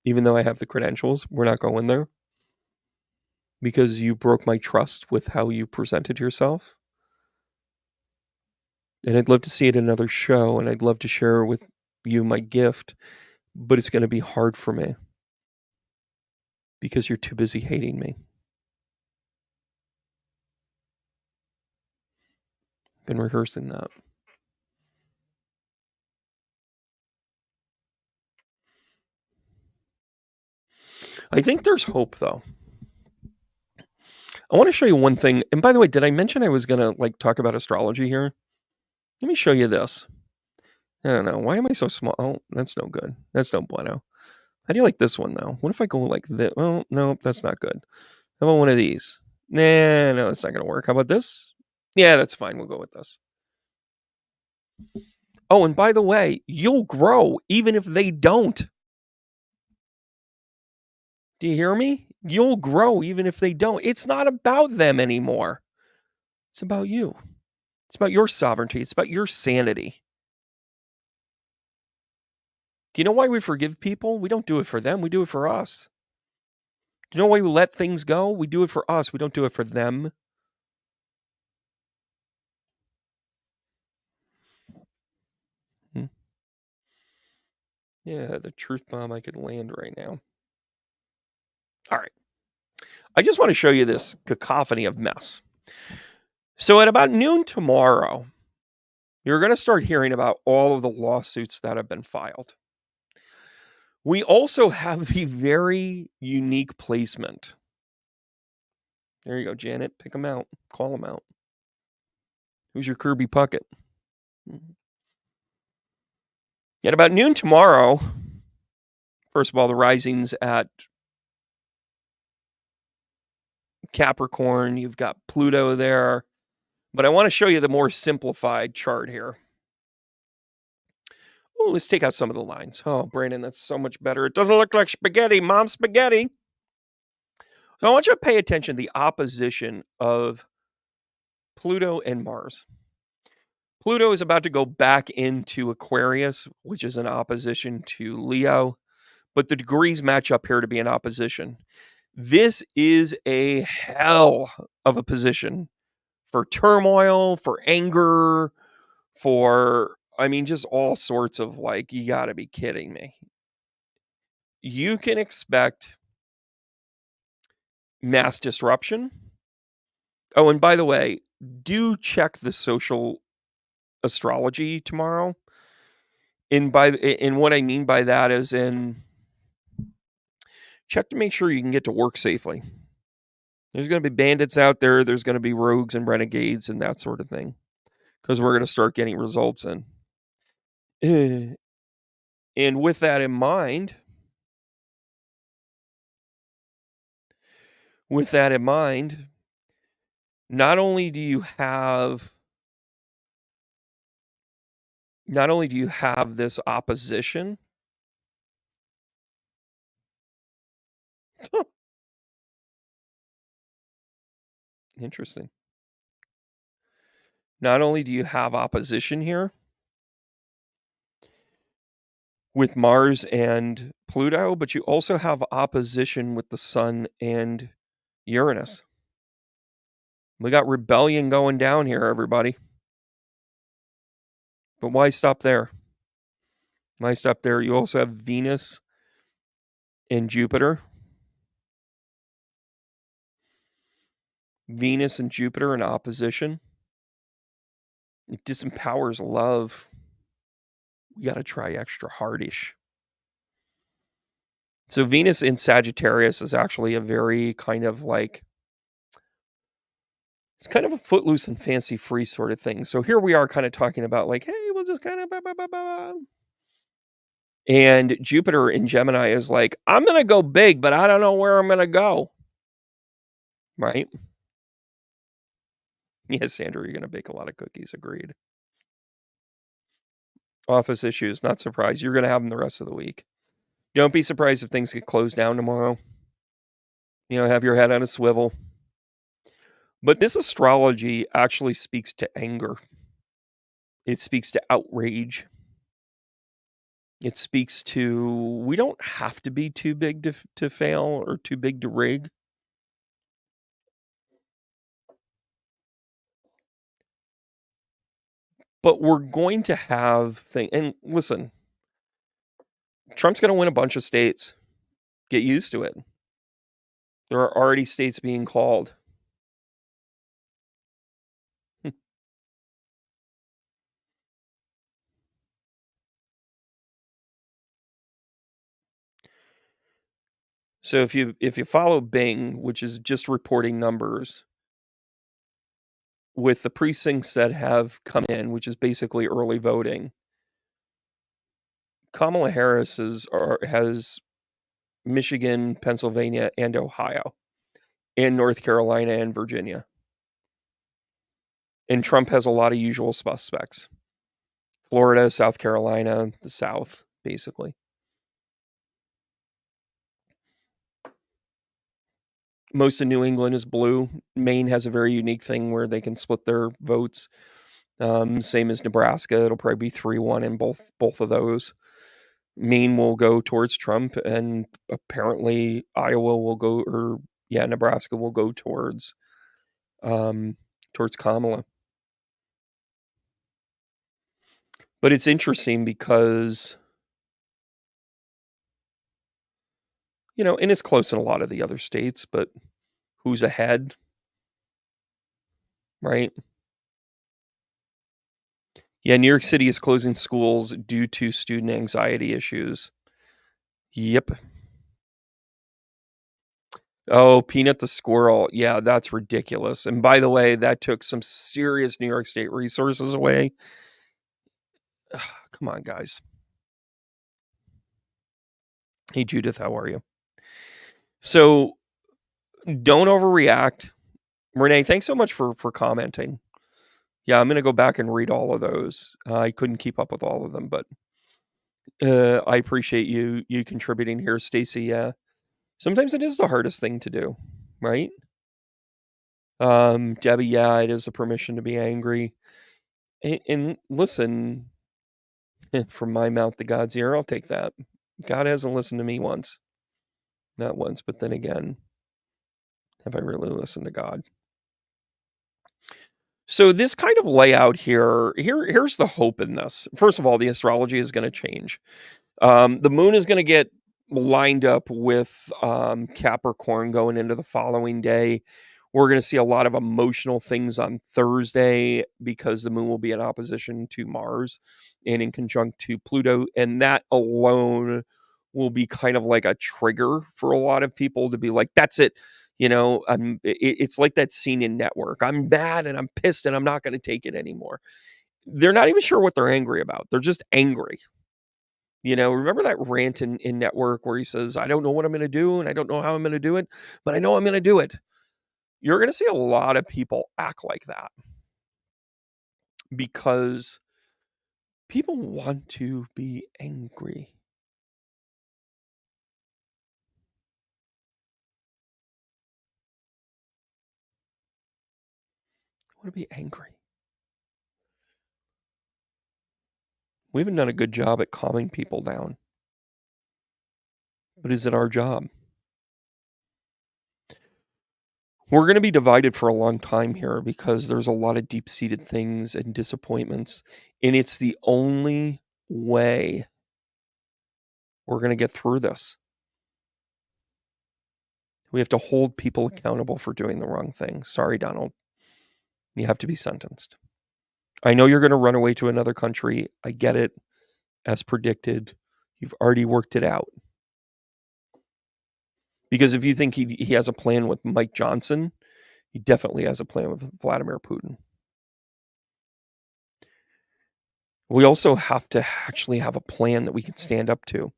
Even though I have the credentials, we're not going there because you broke my trust with how you presented yourself. And I'd love to see it in another show, and I'd love to share with you my gift, but it's going to be hard for me because you're too busy hating me. Been rehearsing that. I think there's hope, though. I want to show you one thing. And by the way, did I mention I was going to talk about astrology here? Let me show you this. I don't know. Why am I so small? Oh, that's no good. That's no bueno. How do you like this one, though? What if I go like this? Oh, no, that's not good. How about one of these? Nah, no, that's not going to work. How about this? Yeah, that's fine. We'll go with this. Oh, and by the way, you'll grow even if they don't. Do you hear me? You'll grow even if they don't. It's not about them anymore. It's about you. It's about your sovereignty. It's about your sanity. Do you know why we forgive people? We don't do it for them. We do it for us. Do you know why we let things go? We do it for us. We don't do it for them. Hmm. Yeah, the truth bomb I could land right now. All right. I just want to show you this cacophony of mess. So at about noon tomorrow, you're going to start hearing about all of the lawsuits that have been filed. We also have the very unique placement. There you go, Janet. Pick them out. Call them out. Who's your Kirby Puckett? At about noon tomorrow, first of all, the rising's at Capricorn. You've got Pluto there. But I want to show you the more simplified chart here. Oh, let's take out some of the lines. Oh, Brandon, that's so much better. It doesn't look like spaghetti. Mom, spaghetti. So I want you to pay attention to the opposition of Pluto and Mars. Pluto is about to go back into Aquarius, which is in opposition to Leo, but the degrees match up here to be in opposition. This is a hell of a position for turmoil, for anger, for, just all sorts of you gotta be kidding me. You can expect mass disruption. Oh, and by the way, do check the social astrology tomorrow. And what I mean by that is check to make sure you can get to work safely. There's going to be bandits out there. There's going to be rogues and renegades and that sort of thing. Because we're going to start getting results in. And with that in mind, not only do you have this opposition, interesting. Not only do you have opposition here with Mars and Pluto, but you also have opposition with the Sun and Uranus. We got rebellion going down here, everybody. But why stop there? Why stop there? You also have Venus and Jupiter. Venus and Jupiter in opposition. It disempowers love. We got to try extra hardish. So Venus in Sagittarius is actually a very kind of like, it's kind of a footloose and fancy free sort of thing. So here we are kind of talking about like, hey, we'll just kind of... And Jupiter in Gemini is like, I'm going to go big, but I don't know where I'm going to go. Right? Yes, Sandra, you're going to bake a lot of cookies. Agreed. Office issues, not surprised. You're going to have them the rest of the week. Don't be surprised if things get closed down tomorrow. Have your head on a swivel. But this astrology actually speaks to anger. It speaks to outrage. It speaks to, we don't have to be too big to fail or too big to rig. But we're going to have things. And listen, Trump's going to win a bunch of states. Get used to it. There are already states being called. So if you follow Bing, which is just reporting numbers, with the precincts that have come in, which is basically early voting, Kamala Harris has Michigan, Pennsylvania, and Ohio, and North Carolina and Virginia. And Trump has a lot of usual suspects. Florida, South Carolina, the South, basically. Most of New England is blue. Maine has a very unique thing where they can split their votes. Same as Nebraska. It'll probably be 3-1 in both of those. Maine will go towards Trump, and apparently Iowa will go, Nebraska will go towards Kamala. But it's interesting because, and it's close in a lot of the other states, but who's ahead? Right? Yeah, New York City is closing schools due to student anxiety issues. Yep. Oh, Peanut the squirrel. Yeah, that's ridiculous. And by the way, that took some serious New York State resources away. Ugh, come on, guys. Hey, Judith, how are you? So don't overreact. Renee, thanks so much for commenting. Yeah, I'm going to go back and read all of those. I couldn't keep up with all of them, but I appreciate you contributing here. Stacy, yeah. Sometimes it is the hardest thing to do, right? Debbie, yeah, it is the permission to be angry. And listen, from my mouth to God's ear, I'll take that. God hasn't listened to me once. Not once, but then again, have I really listened to God? So this kind of layout here's the hope in this. First of all, the astrology is going to change. The moon is going to get lined up with Capricorn going into the following day. We're going to see a lot of emotional things on Thursday because the moon will be in opposition to Mars and in conjunct to Pluto. And that alone will be kind of like a trigger for a lot of people to be like, that's it. It's like that scene in Network. I'm mad and I'm pissed and I'm not going to take it anymore. They're not even sure what they're angry about. They're just angry. Remember that rant in Network where he says, I don't know what I'm going to do and I don't know how I'm going to do it, but I know I'm going to do it. You're going to see a lot of people act like that because people want to be angry. I want to be angry. We haven't done a good job at calming people down. But is it our job? We're going to be divided for a long time here because there's a lot of deep-seated things and disappointments. And it's the only way we're going to get through this. We have to hold people accountable for doing the wrong thing. Sorry, Donald. You have to be sentenced. I know you're going to run away to another country. I get it. As predicted, you've already worked it out. Because if you think he has a plan with Mike Johnson, he definitely has a plan with Vladimir Putin. We also have to actually have a plan that we can stand up to.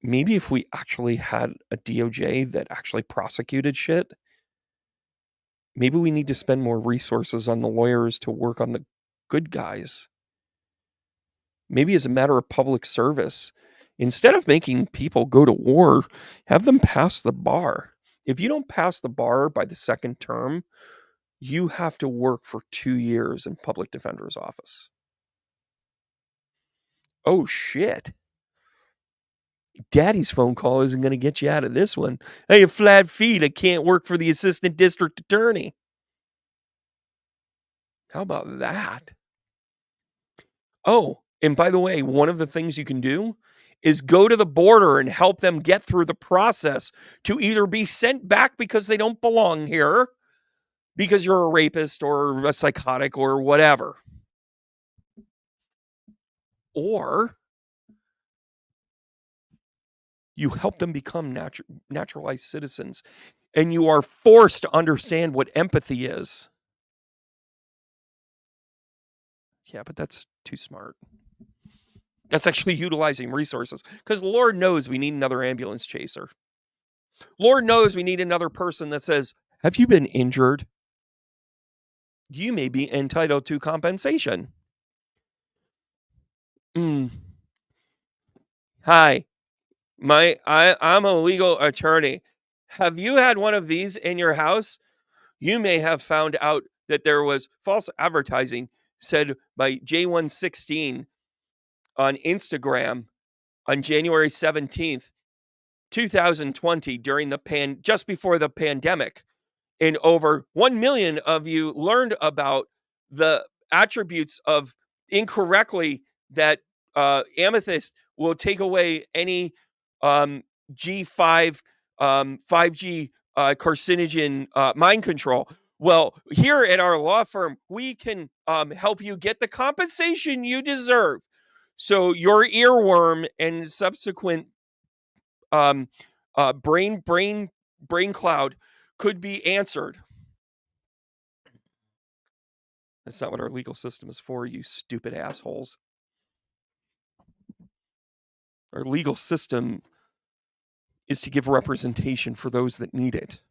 Maybe if we actually had a DOJ that actually prosecuted shit, maybe we need to spend more resources on the lawyers to work on the good guys. Maybe as a matter of public service, instead of making people go to war, have them pass the bar. If you don't pass the bar by the second term, you have to work for 2 years in public defender's office. Oh, shit. Daddy's phone call isn't going to get you out of this one. Hey, a flat feet. I can't work for the assistant district attorney. How about that? Oh, and by the way, one of the things you can do is go to the border and help them get through the process to either be sent back because they don't belong here, because you're a rapist or a psychotic or whatever. Or you help them become naturalized citizens, and you are forced to understand what empathy is. Yeah, but that's too smart. That's actually utilizing resources, because Lord knows we need another ambulance chaser. Lord knows we need another person that says, have you been injured? You may be entitled to compensation. Hi, I'm a legal attorney. Have you had one of these in your house? You may have found out that there was false advertising said by J116 on Instagram on January 17th, 2020, during just before the pandemic. And over 1 million of you learned about the attributes of incorrectly that amethyst will take away any G5, 5G carcinogen mind control. Well, here at our law firm, we can help you get the compensation you deserve. So your earworm and subsequent brain cloud could be answered. That's not what our legal system is for, you stupid assholes. Our legal system is to give representation for those that need it.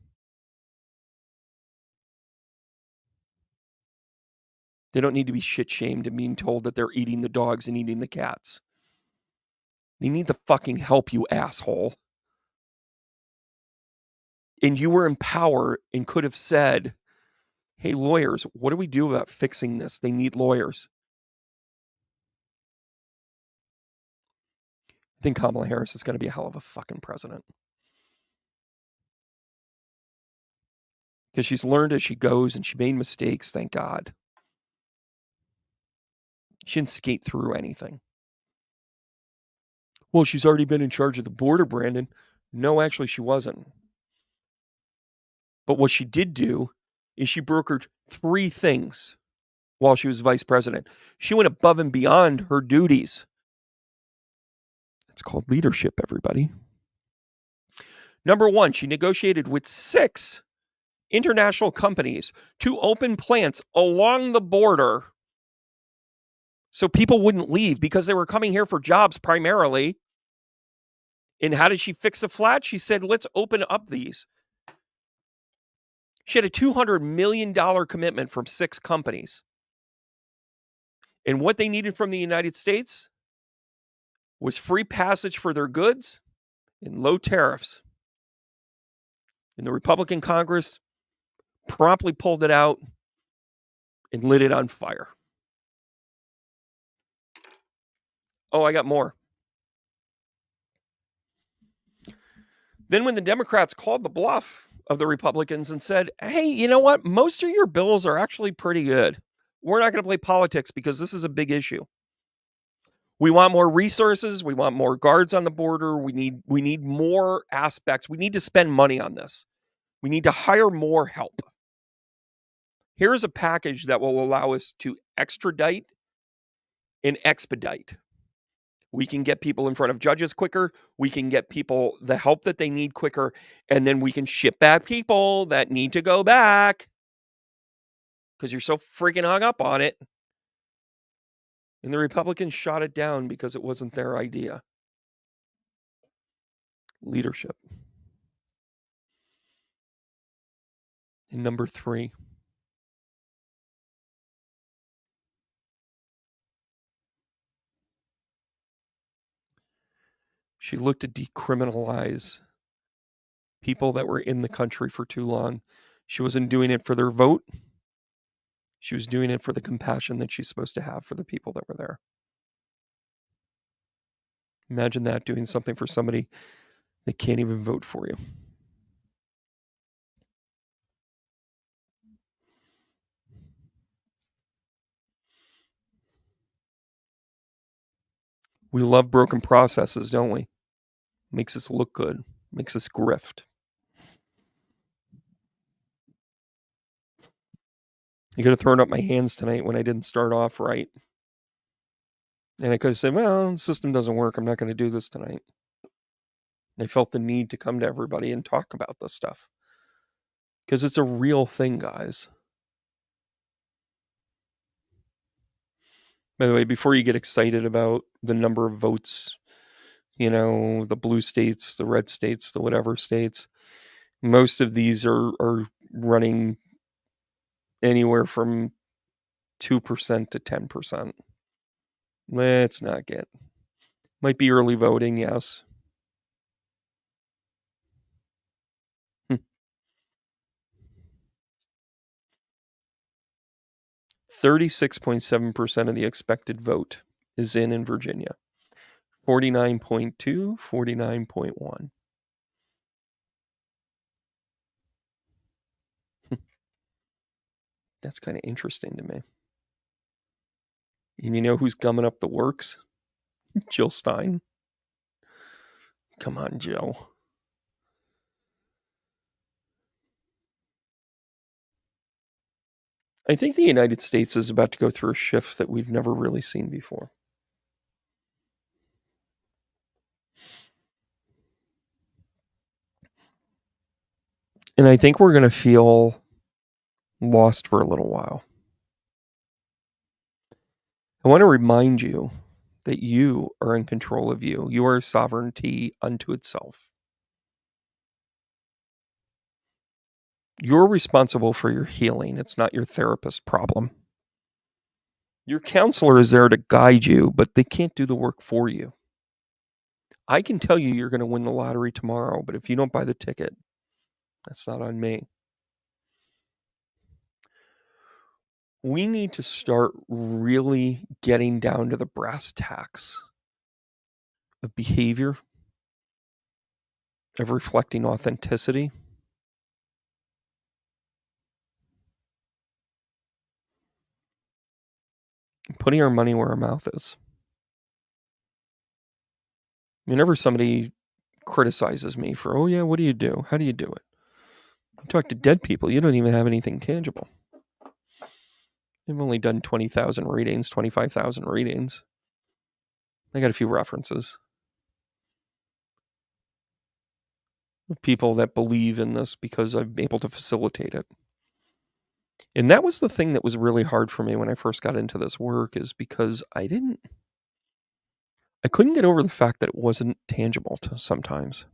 They don't need to be shit-shamed and being told that they're eating the dogs and eating the cats. They need the fucking help, you asshole. And you were in power and could have said, hey, lawyers, what do we do about fixing this? They need lawyers. I think Kamala Harris is going to be a hell of a fucking president. Because she's learned as she goes and she made mistakes, thank God. She didn't skate through anything. Well, she's already been in charge of the border, Brandon. No, actually, she wasn't. But what she did do is she brokered 3 things while she was vice president. She went above and beyond her duties. It's called leadership, everybody. Number one, she negotiated with 6 international companies to open plants along the border so people wouldn't leave because they were coming here for jobs primarily. And how did she fix a flat? She said, let's open up these. She had a $200 million commitment from 6 companies. And what they needed from the United States was free passage for their goods and low tariffs. And the Republican Congress promptly pulled it out and lit it on fire. Oh, I got more. Then when the Democrats called the bluff of the Republicans and said, hey, you know what? Most of your bills are actually pretty good. We're not going to play politics because this is a big issue. We want more resources. We want more guards on the border. We need more aspects. We need to spend money on this. We need to hire more help. Here's a package that will allow us to extradite and expedite. We can get people in front of judges quicker. We can get people the help that they need quicker. And then we can ship back people that need to go back because you're so freaking hung up on it. And the Republicans shot it down because it wasn't their idea. Leadership. And number 3. She looked to decriminalize people that were in the country for too long. She wasn't doing it for their vote. She was doing it for the compassion that she's supposed to have for the people that were there. Imagine that, doing something for somebody that can't even vote for you. We love broken processes, don't we? Makes us look good. Makes us grift. I could have thrown up my hands tonight when I didn't start off right. And I could have said, well, the system doesn't work. I'm not going to do this tonight. And I felt the need to come to everybody and talk about this stuff. Because it's a real thing, guys. By the way, before you get excited about the number of votes, the blue states, the red states, the whatever states, most of these are running anywhere from 2% to 10%. Let's not get. Might be early voting, yes. 36.7% of the expected vote is in Virginia. 49.2, 49.1. That's kind of interesting to me. And you know who's gumming up the works? Jill Stein. Come on, Jill. I think the United States is about to go through a shift that we've never really seen before. And I think we're going to feel lost for a little while. I want to remind you that you are in control of you. You are sovereignty unto itself. You're responsible for your healing. It's not your therapist's problem. Your counselor is there to guide you, but they can't do the work for you. I can tell you you're going to win the lottery tomorrow, but if you don't buy the ticket, that's not on me. We need to start really getting down to the brass tacks of behavior, of reflecting authenticity. Putting our money where our mouth is. Whenever somebody criticizes me for, oh yeah, what do you do? How do you do it? You talk to dead people. You don't even have anything tangible. I've only done 20,000 readings, 25,000 readings. I got a few references. of people that believe in this because I'm able to facilitate it. And that was the thing that was really hard for me when I first got into this work, is because I couldn't get over the fact that it wasn't tangible to sometimes.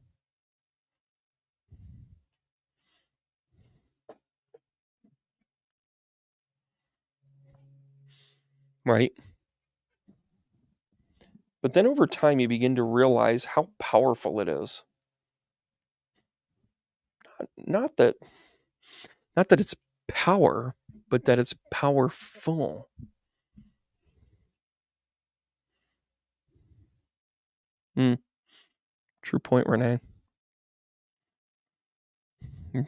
Right? But then over time, you begin to realize how powerful it is. Not that it's power, but that it's powerful. True point, Renee.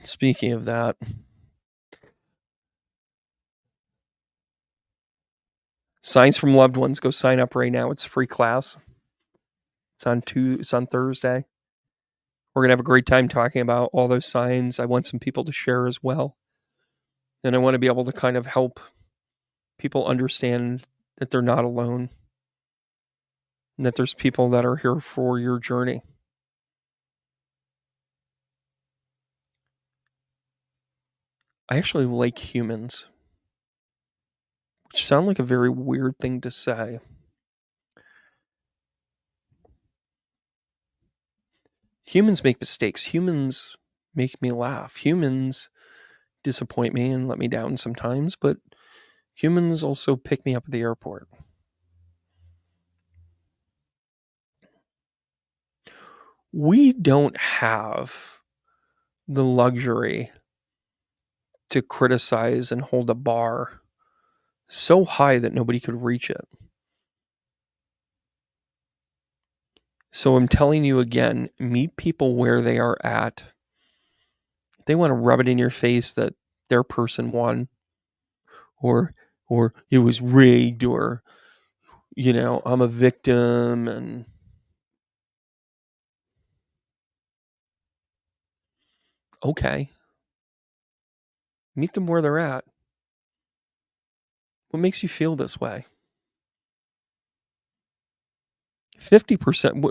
Speaking of that, signs from loved ones. Go sign up right now. It's a free class. It's on Thursday. We're gonna have a great time talking about all those signs. I want some people to share as well, and I want to be able to kind of help people understand that they're not alone, and that there's people that are here for your journey. I actually like humans, which sound like a very weird thing to say. Humans make mistakes. Humans make me laugh. Humans disappoint me and let me down sometimes, but humans also pick me up at the airport. We don't have the luxury to criticize and hold a bar so high that nobody could reach it. So I'm telling you again, meet people where they are at. If they want to rub it in your face that their person won, or it was rigged, or I'm a victim, and okay, meet them where they're at. What makes you feel this way? 50%,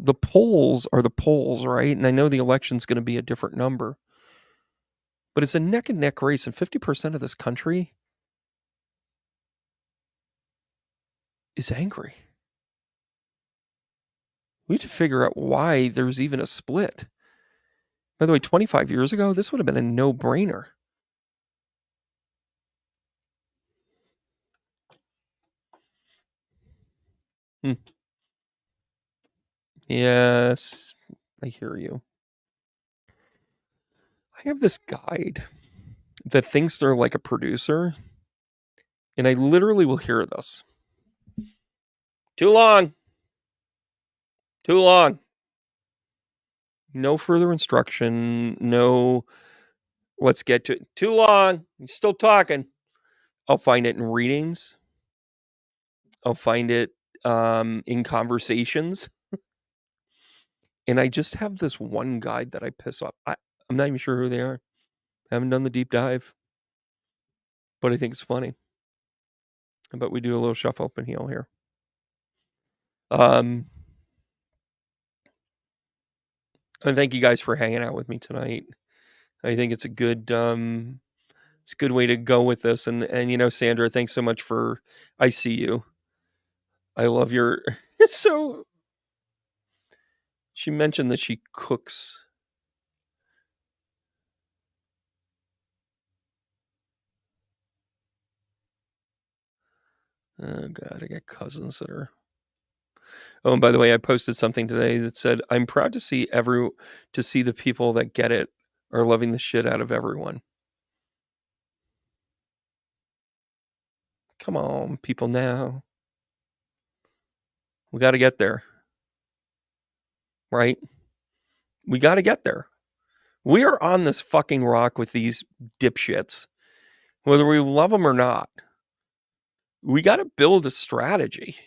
the polls are the polls, right? And I know the election's going to be a different number, but it's a neck and neck race, and 50% of this country is angry. We have to figure out why there's even a split. By the way, 25 years ago, this would have been a no-brainer. Yes, I hear you. I have this guide that thinks they're like a producer, and I literally will hear this. Too long. No further instruction. No, let's get to it. Too long. You're still talking. I'll find it in readings. I'll find it in conversations. And I just have this one guide that I piss off. I'm not even sure who they are. I haven't done the deep dive. But I think it's funny. But we do a little shuffle up and heal here. And thank you guys for hanging out with me tonight. I think it's a good way to go with this. And Sandra, thanks so much for, I see you. I love your, so she mentioned that she cooks. Oh God, I got cousins that are. Oh, and by the way, I posted something today that said, "I'm proud to see the people that get it are loving the shit out of everyone." Come on, people now. We got to get there. Right? We got to get there. We are on this fucking rock with these dipshits, whether we love them or not. We got to build a strategy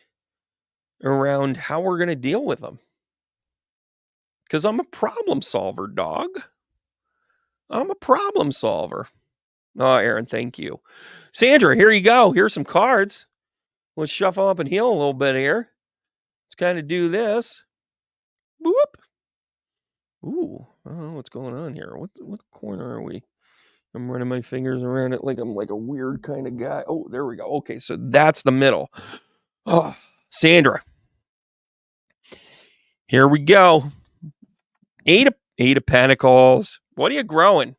around how we're going to deal with them. Because I'm a problem solver, dog. I'm a problem solver. Oh, Aaron, thank you. Sandra, here you go. Here's some cards. Let's shuffle up and heal a little bit here. Let's kind of do this. Boop. Ooh, I don't know what's going on here. What corner are we? I'm running my fingers around it like I'm like a weird kind of guy. Oh, there we go. Okay, so that's the middle. Oh, Sandra, here we go. Eight of Pentacles. What are you growing?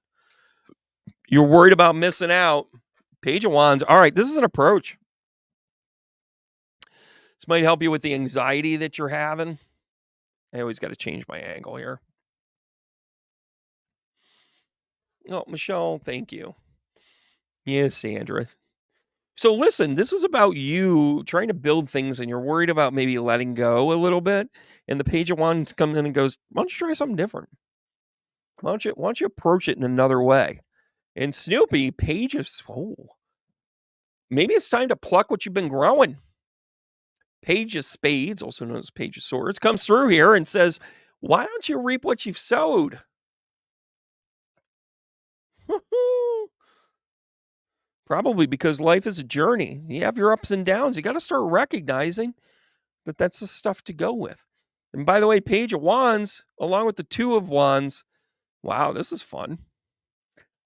You're worried about missing out. Page of Wands. All right, this is an approach. This might help you with the anxiety that you're having. I always got to change my angle here. Oh, Michelle, thank you. Yes, Sandra. So listen, this is about you trying to build things and you're worried about maybe letting go a little bit. And the Page of Wands comes in and goes, why don't you try something different? Why don't you approach it in another way? And Snoopy, Page of maybe it's time to pluck what you've been growing. Page of Spades, also known as Page of Swords, comes through here and says, why don't you reap what you've sowed? Probably because life is a journey. You have your ups and downs. You got to start recognizing that that's the stuff to go with. And by the way, Page of Wands, along with the Two of Wands, wow, this is fun.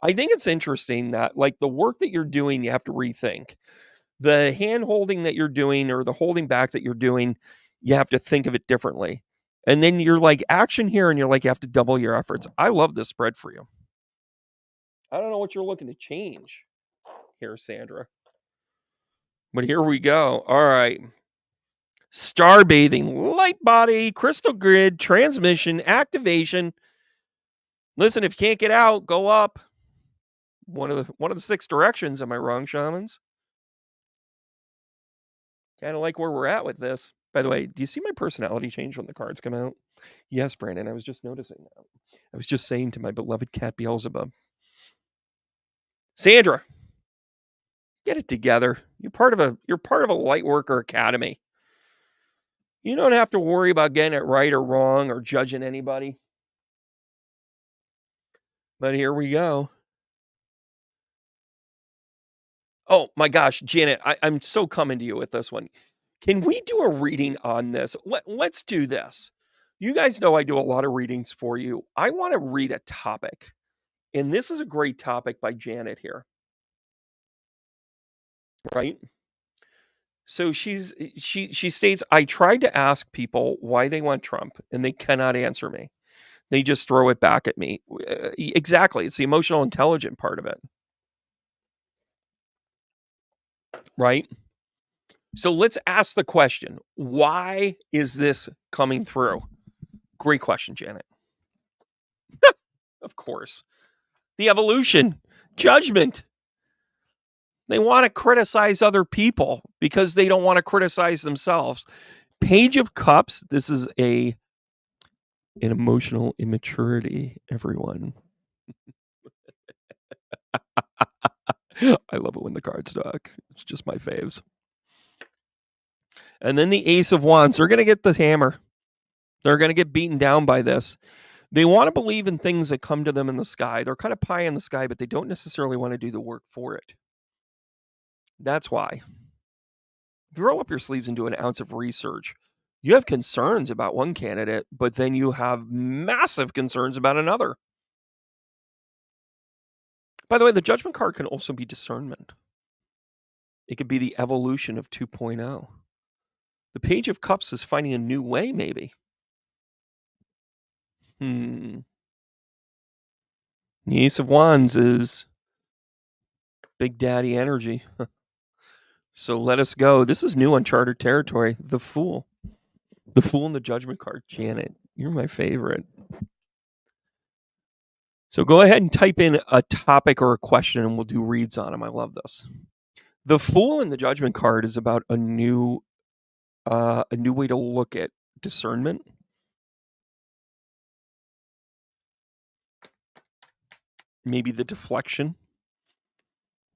I think it's interesting that, like, the work that you're doing, you have to rethink. The hand holding that you're doing or the holding back that you're doing, you have to think of it differently. And then you're like, action here, and you're like, you have to double your efforts. I love this spread for you. I don't know what you're looking to change here, Sandra. But here we go. All right. Star bathing, light body, crystal grid, transmission, activation. Listen, if you can't get out, go up. One of the six directions. Am I wrong, shamans? Kind of like where we're at with this. By the way, do you see my personality change when the cards come out? Yes, Brandon. I was just noticing that. I was just saying to my beloved cat Beelzebub, Sandra, get it together. You're part of a Lightworker Academy. You don't have to worry about getting it right or wrong or judging anybody. But here we go. Oh my gosh, Janet, I'm so coming to you with this one. Can we do a reading on this? Let's do this. You guys know I do a lot of readings for you. I want to read a topic. And this is a great topic by Janet here. Right? So she states, I tried to ask people why they want Trump and they cannot answer me. They just throw it back at me. Exactly. It's the emotional intelligent part of it. Right? So let's ask the question, why is this coming through? Great question, Janet. Of course. The evolution, judgment. They want to criticize other people because they don't want to criticize themselves. Page of Cups, this is an emotional immaturity, everyone. I love it when the cards talk. It's just my faves. And then the Ace of Wands, they're going to get the hammer. They're going to get beaten down by this. They want to believe in things that come to them in the sky. They're kind of pie in the sky, but they don't necessarily want to do the work for it. That's why. If you roll up your sleeves and do an ounce of research, you have concerns about one candidate, but then you have massive concerns about another. By the way, the Judgment card can also be discernment. It could be the evolution of 2.0. The Page of Cups is finding a new way, maybe. The Ace of Wands is Big Daddy energy. So let us go. This is new uncharted territory. The Fool. The Fool and the Judgment card. Janet, you're my favorite. So go ahead and type in a topic or a question and we'll do reads on them. I love this. The Fool and the Judgment card is about a new way to look at discernment. Maybe the deflection.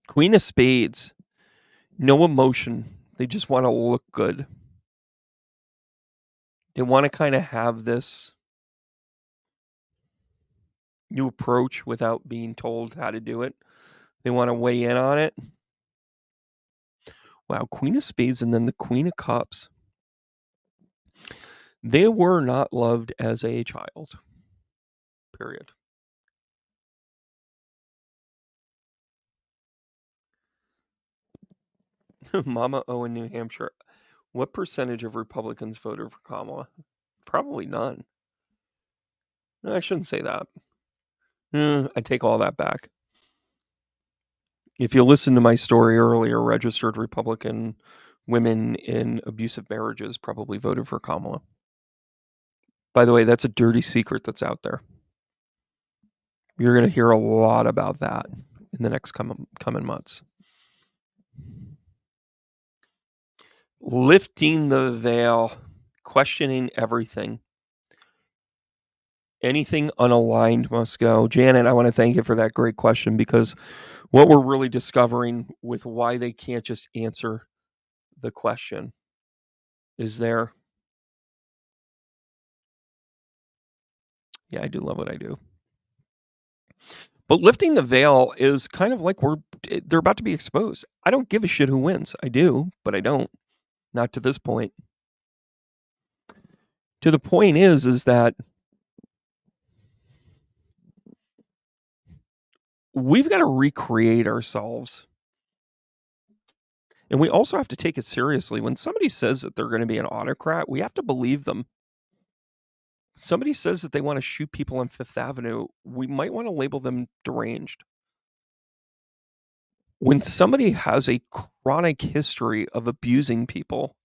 Queen of Spades. No emotion. They just want to look good. They want to kind of have this new approach without being told how to do it. They want to weigh in on it. Wow, Queen of Spades and then the Queen of Cups. They were not loved as a child. period. Mama O in New Hampshire. What percentage of Republicans voted for Kamala? Probably none. No, I shouldn't say that. I take all that back. If you listen to my story earlier, registered Republican women in abusive marriages probably voted for Kamala. By the way, that's a dirty secret that's out there. You're going to hear a lot about that in the next coming months. Lifting the veil, questioning everything. Anything unaligned must go. Janet, I want to thank you for that great question, because what we're really discovering with why they can't just answer the question is there. Yeah, I do love what I do. But lifting the veil is kind of like they're about to be exposed. I don't give a shit who wins. I do, but I don't. Not to this point. To the point is that we've got to recreate ourselves. And we also have to take it seriously. When somebody says that they're going to be an autocrat, we have to believe them. Somebody says that they want to shoot people on Fifth Avenue, we might want to label them deranged. When somebody has a chronic history of abusing people,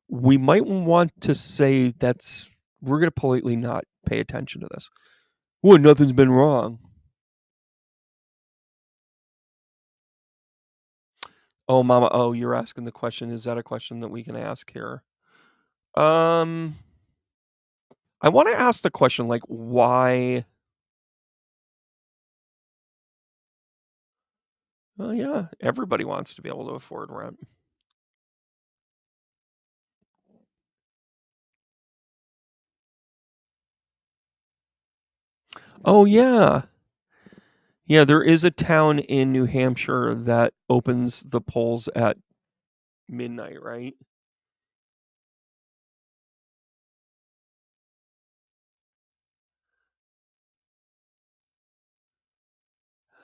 we might want to say we're going to politely not pay attention to this. Well, nothing's been wrong. Oh, Mama, you're asking the question. Is that a question that we can ask here? I want to ask the question, like, why? Well, yeah, everybody wants to be able to afford rent. Oh, yeah. Yeah, there is a town in New Hampshire that opens the polls at midnight, right?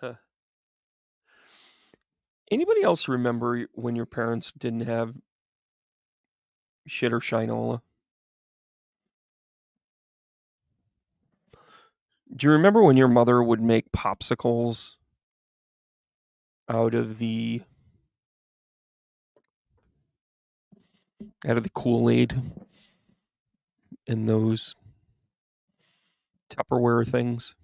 Huh. Anybody else remember when your parents didn't have shit or shinola? Do you remember when your mother would make popsicles out of the Kool-Aid and those Tupperware things?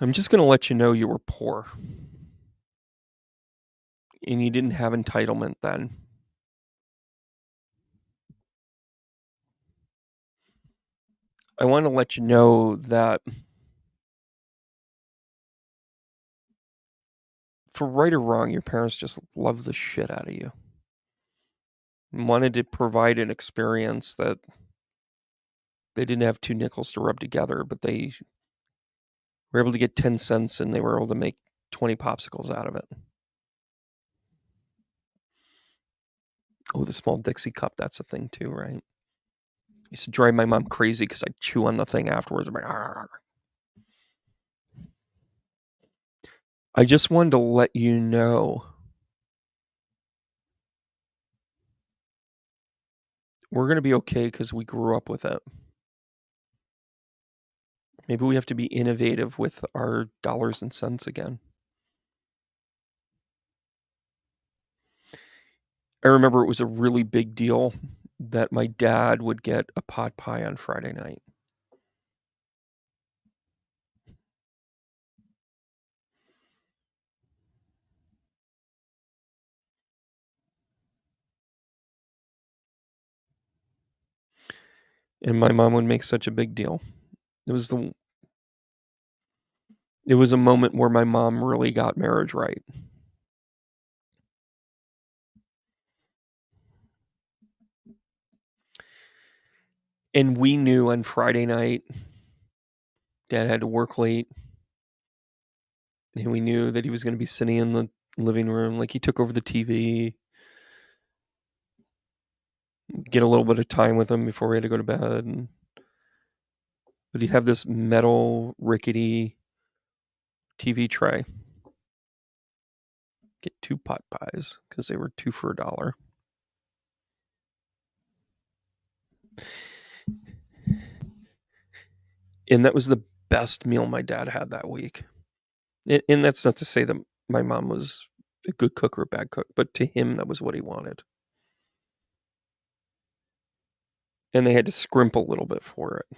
I'm just going to let you know you were poor. And you didn't have entitlement then. I want to let you know that for right or wrong, your parents just loved the shit out of you. Wanted to provide an experience that they didn't have 2 nickels to rub together, but they were able to get 10 cents and they were able to make 20 popsicles out of it. Oh, the small Dixie cup, that's a thing too, right? Used to drive my mom crazy because I'd chew on the thing afterwards. I'm like, "Argh." I just wanted to let you know we're going to be okay because we grew up with it. Maybe we have to be innovative with our dollars and cents again. I remember it was a really big deal that my dad would get a pot pie on Friday night. And my mom would make such a big deal. It was a moment where my mom really got marriage right. And we knew on Friday night, Dad had to work late. And we knew that he was going to be sitting in the living room. Like, he took over the TV. get a little bit of time with him before we had to go to bed. But he'd have this metal, rickety TV tray. Get 2 pot pies because they were 2 for $1. And that was the best meal my dad had that week. And that's not to say that my mom was a good cook or a bad cook, but to him, that was what he wanted. And they had to scrimp a little bit for it.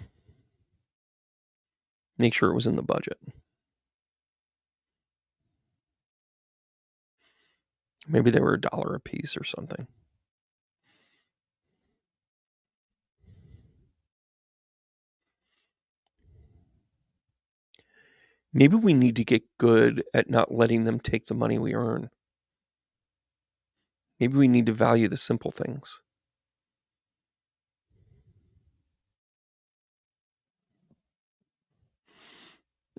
Make sure it was in the budget. Maybe they were $1 a piece or something. Maybe we need to get good at not letting them take the money we earn. Maybe we need to value the simple things.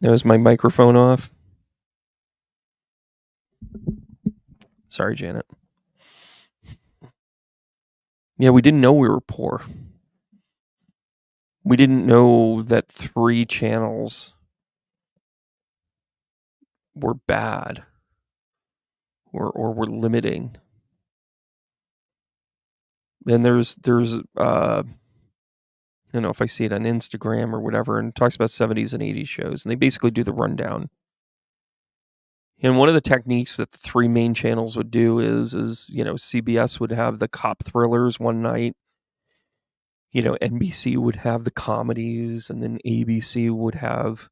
Now, is my microphone off? Sorry, Janet. Yeah, we didn't know we were poor. We didn't know that 3 channels were bad or were limiting. And there's I don't know if I see it on Instagram or whatever, and it talks about 70s and 80s shows, and they basically do the rundown. And one of the techniques that the 3 main channels would do is CBS would have the cop thrillers one night. NBC would have the comedies, and then ABC would have,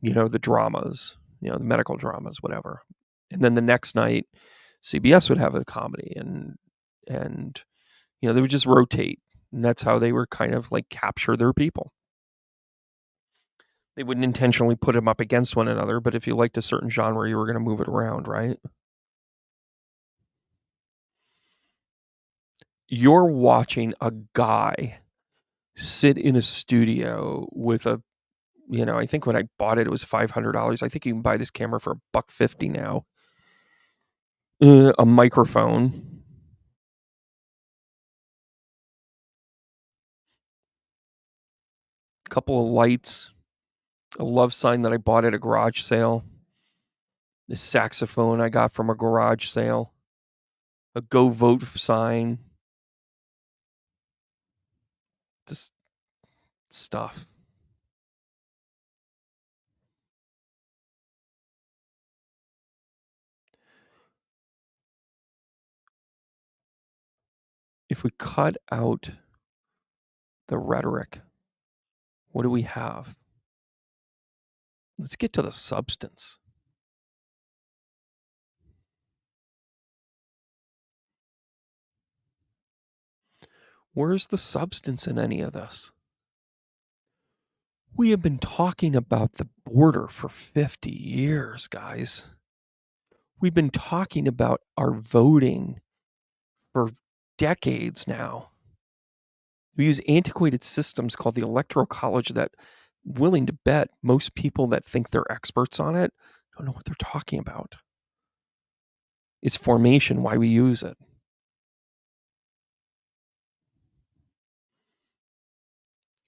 the dramas, the medical dramas, whatever. And then the next night, CBS would have a comedy, and they would just rotate. And that's how they were kind of like capture their people. They wouldn't intentionally put them up against one another, but if you liked a certain genre, you were going to move it around, right? You're watching a guy sit in a studio with I think when I bought it, it was $500. I think you can buy this camera for $150 now. A microphone. A couple of lights. A love sign that I bought at a garage sale. This saxophone I got from a garage sale. A go vote sign. This stuff. If we cut out the rhetoric, what do we have? Let's get to the substance. Where's the substance in any of this? We have been talking about the border for 50 years, guys. We've been talking about our voting for decades now. We use antiquated systems called the Electoral College that, willing to bet, most people that think they're experts on it don't know what they're talking about. It's formation, why we use it.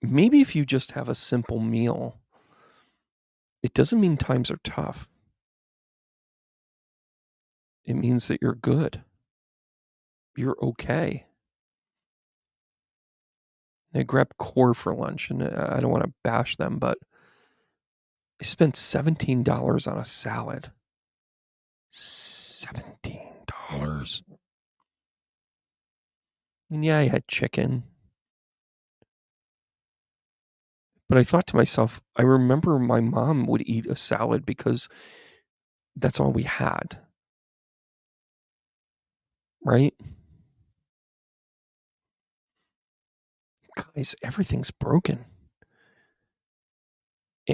Maybe if you just have a simple meal, it doesn't mean times are tough. It means that you're good. You're okay. I grabbed Core for lunch, and I don't want to bash them, but I spent $17 on a salad. $17. And yeah, I had chicken. But I thought to myself, I remember my mom would eat a salad because that's all we had. Right? Guys, everything's broken.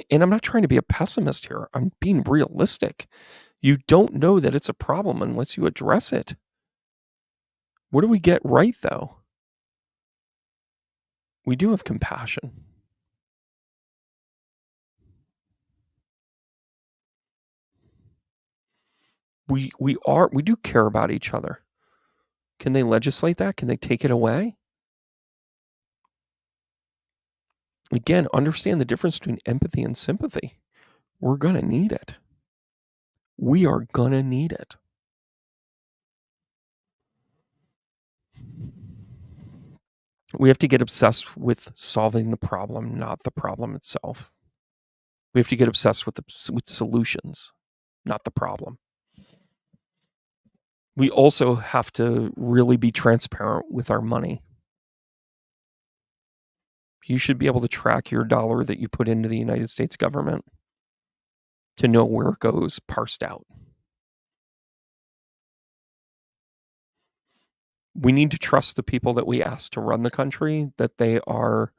And I'm not trying to be a pessimist here. I'm being realistic. You don't know that it's a problem unless you address it. What do we get right, though? We do have compassion. We do care about each other. Can they legislate that? Can they take it away? Again, understand the difference between empathy and sympathy. We're going to need it. We are going to need it. We have to get obsessed with solving the problem, not the problem itself. We have to get obsessed with solutions, not the problem. We also have to really be transparent with our money. You should be able to track your dollar that you put into the United States government to know where it goes parsed out. We need to trust the people that we ask to run the country, that they are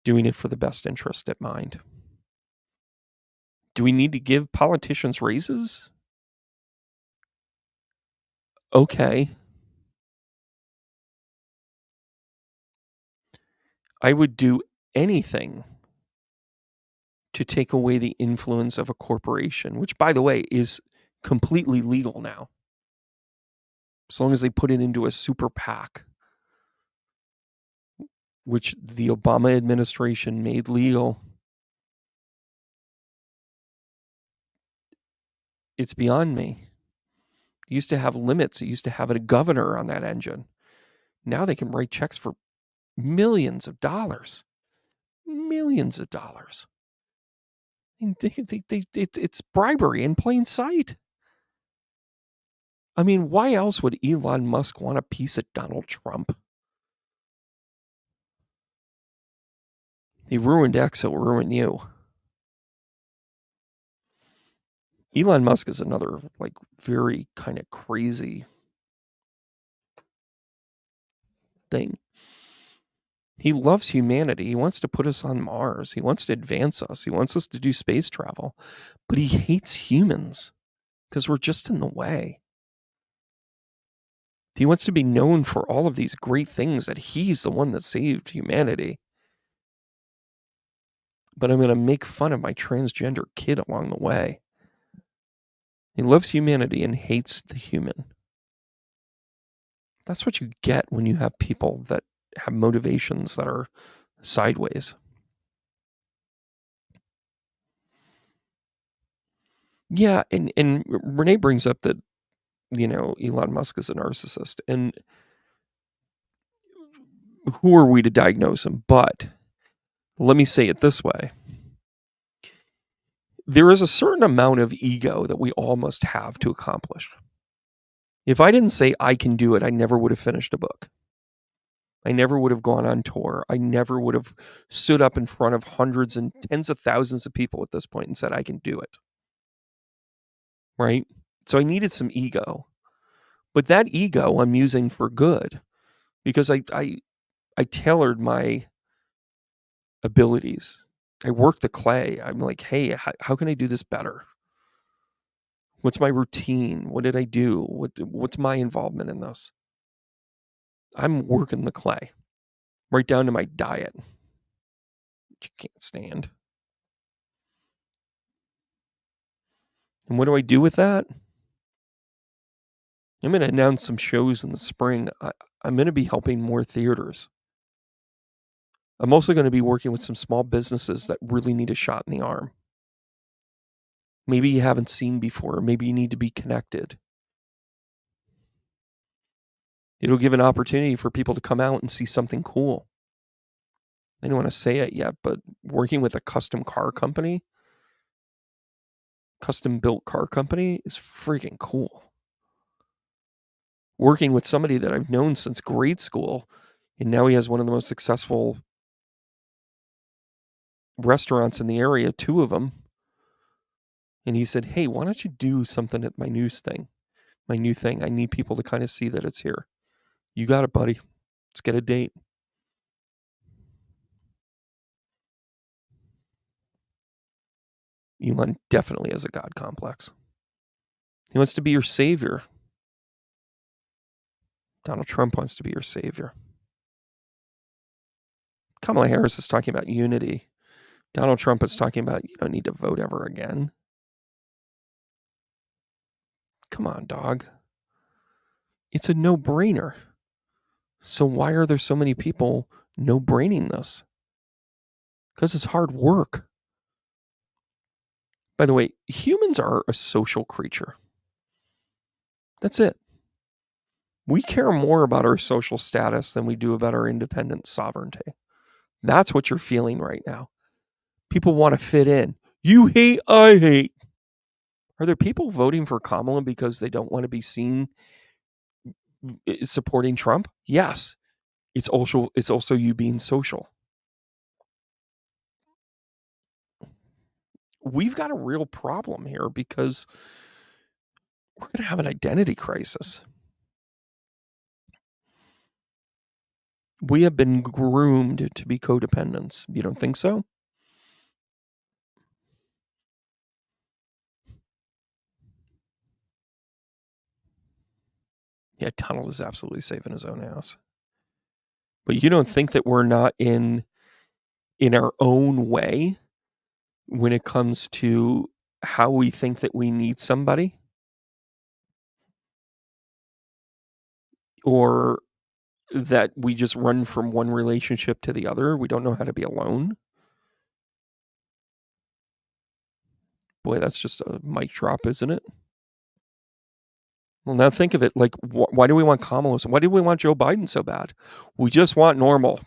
doing it for the best interest at mind. Do we need to give politicians raises? Okay. I would do anything to take away the influence of a corporation, which, by the way, is completely legal now. As long as they put it into a super PAC, which the Obama administration made legal. It's beyond me. It used to have limits. It used to have a governor on that engine. Now they can write checks for millions of dollars. Millions of dollars. It's bribery in plain sight. I mean, why else would Elon Musk want a piece of Donald Trump? He ruined X, he'll ruin you. Elon Musk is another, like, very kind of crazy thing. He loves humanity. He wants to put us on Mars. He wants to advance us. He wants us to do space travel. But he hates humans because we're just in the way. He wants to be known for all of these great things, that he's the one that saved humanity. But I'm going to make fun of my transgender kid along the way. He loves humanity and hates the human. That's what you get when you have people that have motivations that are sideways. Yeah, and Renee brings up that, Elon Musk is a narcissist. And who are we to diagnose him? But let me say it this way. There is a certain amount of ego that we all must have to accomplish. If I didn't say I can do it, I never would have finished a book. I never would have gone on tour. I never would have stood up in front of hundreds and tens of thousands of people at this point and said, I can do it. Right? So I needed some ego. But that ego I'm using for good, because I tailored my abilities. I work the clay. I'm like, hey, how can I do this better? What's my routine? What did I do? What's my involvement in this? I'm working the clay, right down to my diet, which you can't stand. And what do I do with that? I'm going to announce some shows in the spring. I'm going to be helping more theaters. I'm also going to be working with some small businesses that really need a shot in the arm. Maybe you haven't seen before. Maybe you need to be connected. It'll give an opportunity for people to come out and see something cool. I don't want to say it yet, but working with a custom built car company is freaking cool. Working with somebody that I've known since grade school, and now he has one of the most successful restaurants in the area, 2 of them. And he said, hey, why don't you do something at my new thing? I need people to kind of see that it's here. You got it, buddy. Let's get a date. Elon definitely has a God complex. He wants to be your savior. Donald Trump wants to be your savior. Kamala Harris is talking about unity. Donald Trump is talking about you don't need to vote ever again. Come on, dog. It's a no-brainer. So why are there so many people no-braining this? Because it's hard work. By the way, humans are a social creature. That's it. We care more about our social status than we do about our independent sovereignty. That's what you're feeling right now. People want to fit in. You hate, I hate. Are there people voting for Kamala because they don't want to be seen supporting Trump? Yes. It's also you being social. We've got a real problem here because we're going to have an identity crisis. We have been groomed to be codependents. You don't think so? Yeah, Tunnel is absolutely saving his own ass. But you don't think that we're not in our own way when it comes to how we think that we need somebody? Or that we just run from one relationship to the other? We don't know how to be alone? Boy, that's just a mic drop, isn't it? Well, now think of it. Like, why do we want Kamala? Why do we want Joe Biden so bad? We just want normal.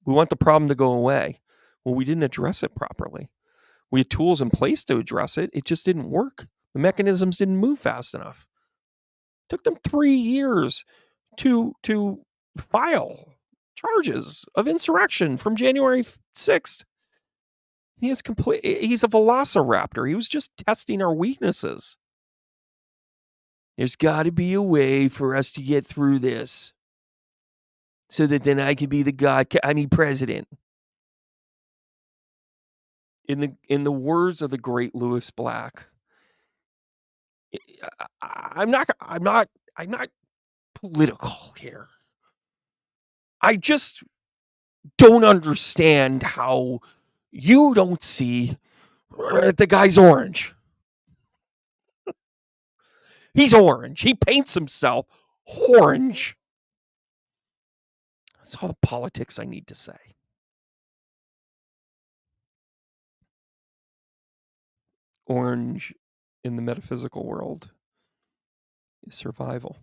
We want the problem to go away. Well, we didn't address it properly. We had tools in place to address it. It just didn't work. The mechanisms didn't move fast enough. It took them 3 years to file charges of insurrection from January 6th. He's a velociraptor. He was just testing our weaknesses. There's got to be a way for us to get through this so that then I can be president. In the words of the great Lewis Black, I'm not political here. I just don't understand how you don't see the guy's orange. He's orange. He paints himself orange. That's all the politics I need to say. Orange in the metaphysical world is survival.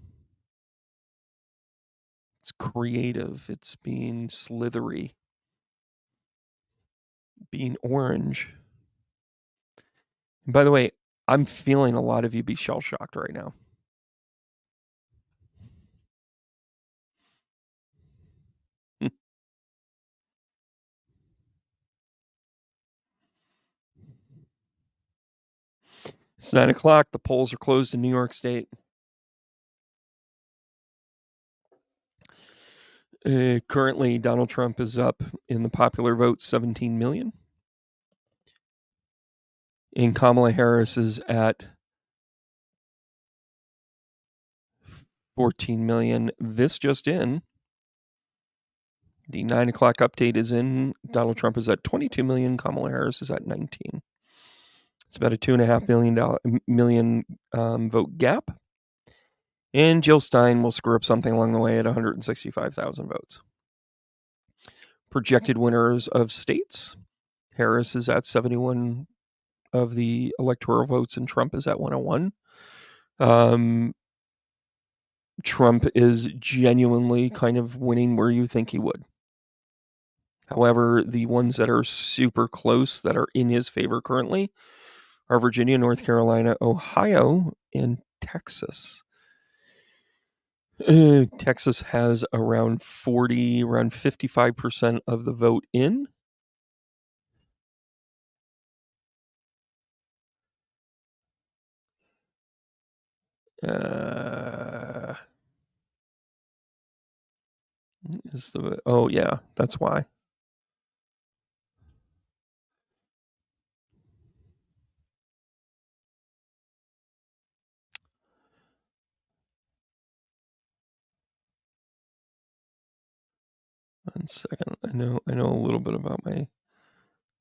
It's creative. It's being slithery. Being orange. And by the way, I'm feeling a lot of you be shell-shocked right now. It's 9 o'clock. The polls are closed in New York State. Currently, Donald Trump is up in the popular vote 17 million. And Kamala Harris is at 14 million. This just in. The 9 o'clock update is in. Donald Trump is at 22 million. Kamala Harris is at 19. It's about a $2.5 million vote gap. And Jill Stein will screw up something along the way at 165,000 votes. Projected winners of states. Harris is at 71 of the electoral votes, and Trump is at 101. Trump is genuinely kind of winning where you think he would. However, the ones that are super close that are in his favor currently are Virginia, North Carolina, Ohio, and Texas. Texas has around 55% of the vote in. Oh yeah, that's why. One second. I know a little bit about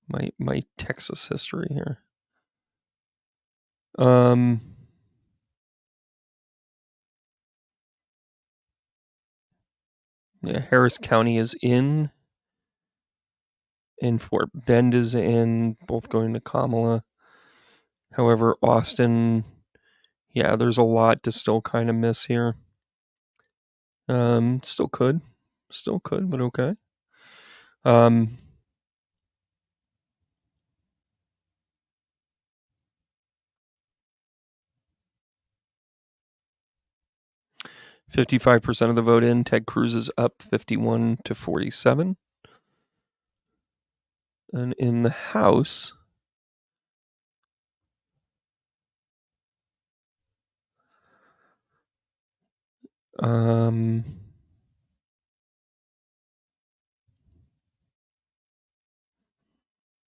my Texas history here. Yeah, Harris County is in. and Fort Bend is in, both going to Kamala. However, Austin, yeah, there's a lot to still kind of miss here. Still could, but okay. 55% of the vote in. Ted Cruz is up 51 to 47. And in the House,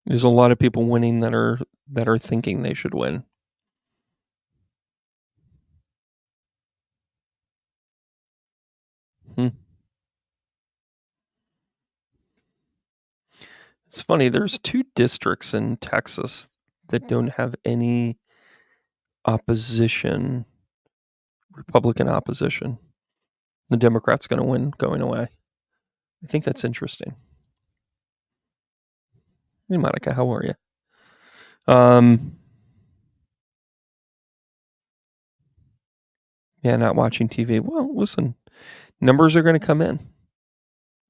there's a lot of people winning that are thinking they should win. It's funny, there's 2 districts in Texas that don't have any opposition, Republican opposition. The Democrats going to win going away. I think that's interesting. Hey, Monica, how are you? Yeah, not watching TV. Well, listen, numbers are going to come in.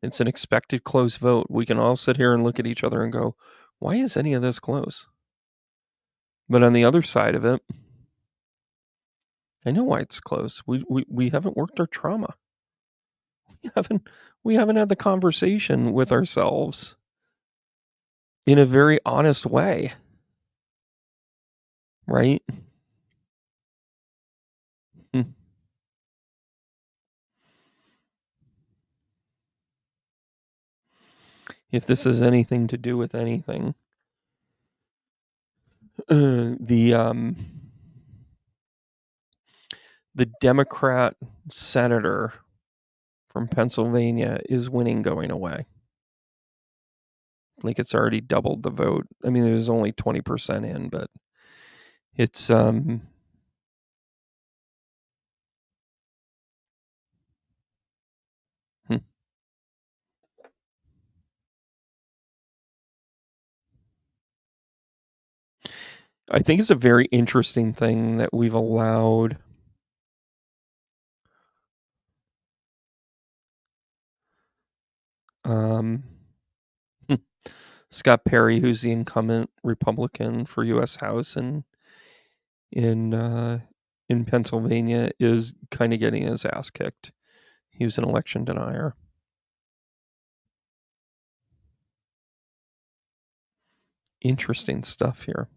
It's an expected close vote. We can all sit here and look at each other and go, why is any of this close? But on the other side of it, I know why it's close. We haven't worked our trauma. We haven't had the conversation with ourselves in a very honest way. Right? If this has anything to do with anything, the Democrat senator from Pennsylvania is winning going away. Like, it's already doubled the vote. I mean, there's only 20% in, but it's I think it's a very interesting thing that we've allowed Scott Perry, who's the incumbent Republican for U.S. House in Pennsylvania, is kind of getting his ass kicked. He was an election denier. Interesting stuff here.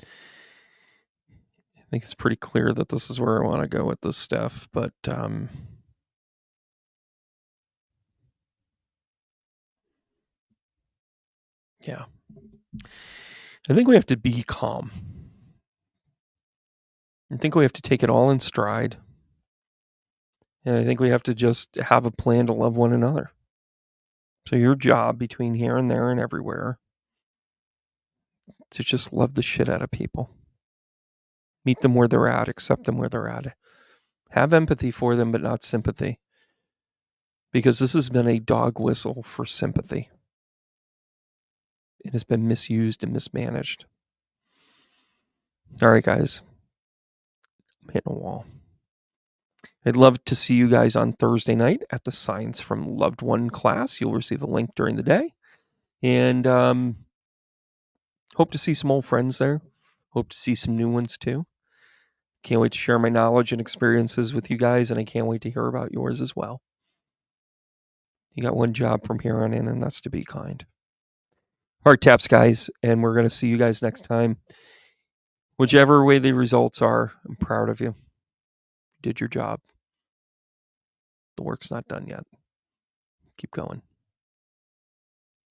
I think it's pretty clear that this is where I want to go with this stuff, but yeah. I think we have to be calm. I think we have to take it all in stride. And I think we have to just have a plan to love one another. So your job between here and there and everywhere to just love the shit out of people. Meet them where they're at, accept them where they're at. Have empathy for them, but not sympathy. Because this has been a dog whistle for sympathy. It has been misused and mismanaged. All right, guys. I'm hitting a wall. I'd love to see you guys on Thursday night at the Signs from Loved One class. You'll receive a link during the day. And hope to see some old friends there. Hope to see some new ones too. Can't wait to share my knowledge and experiences with you guys, and I can't wait to hear about yours as well. You got one job from here on in, and that's to be kind. Heart taps, guys, and we're going to see you guys next time. Whichever way the results are, I'm proud of you. You did your job. The work's not done yet. Keep going.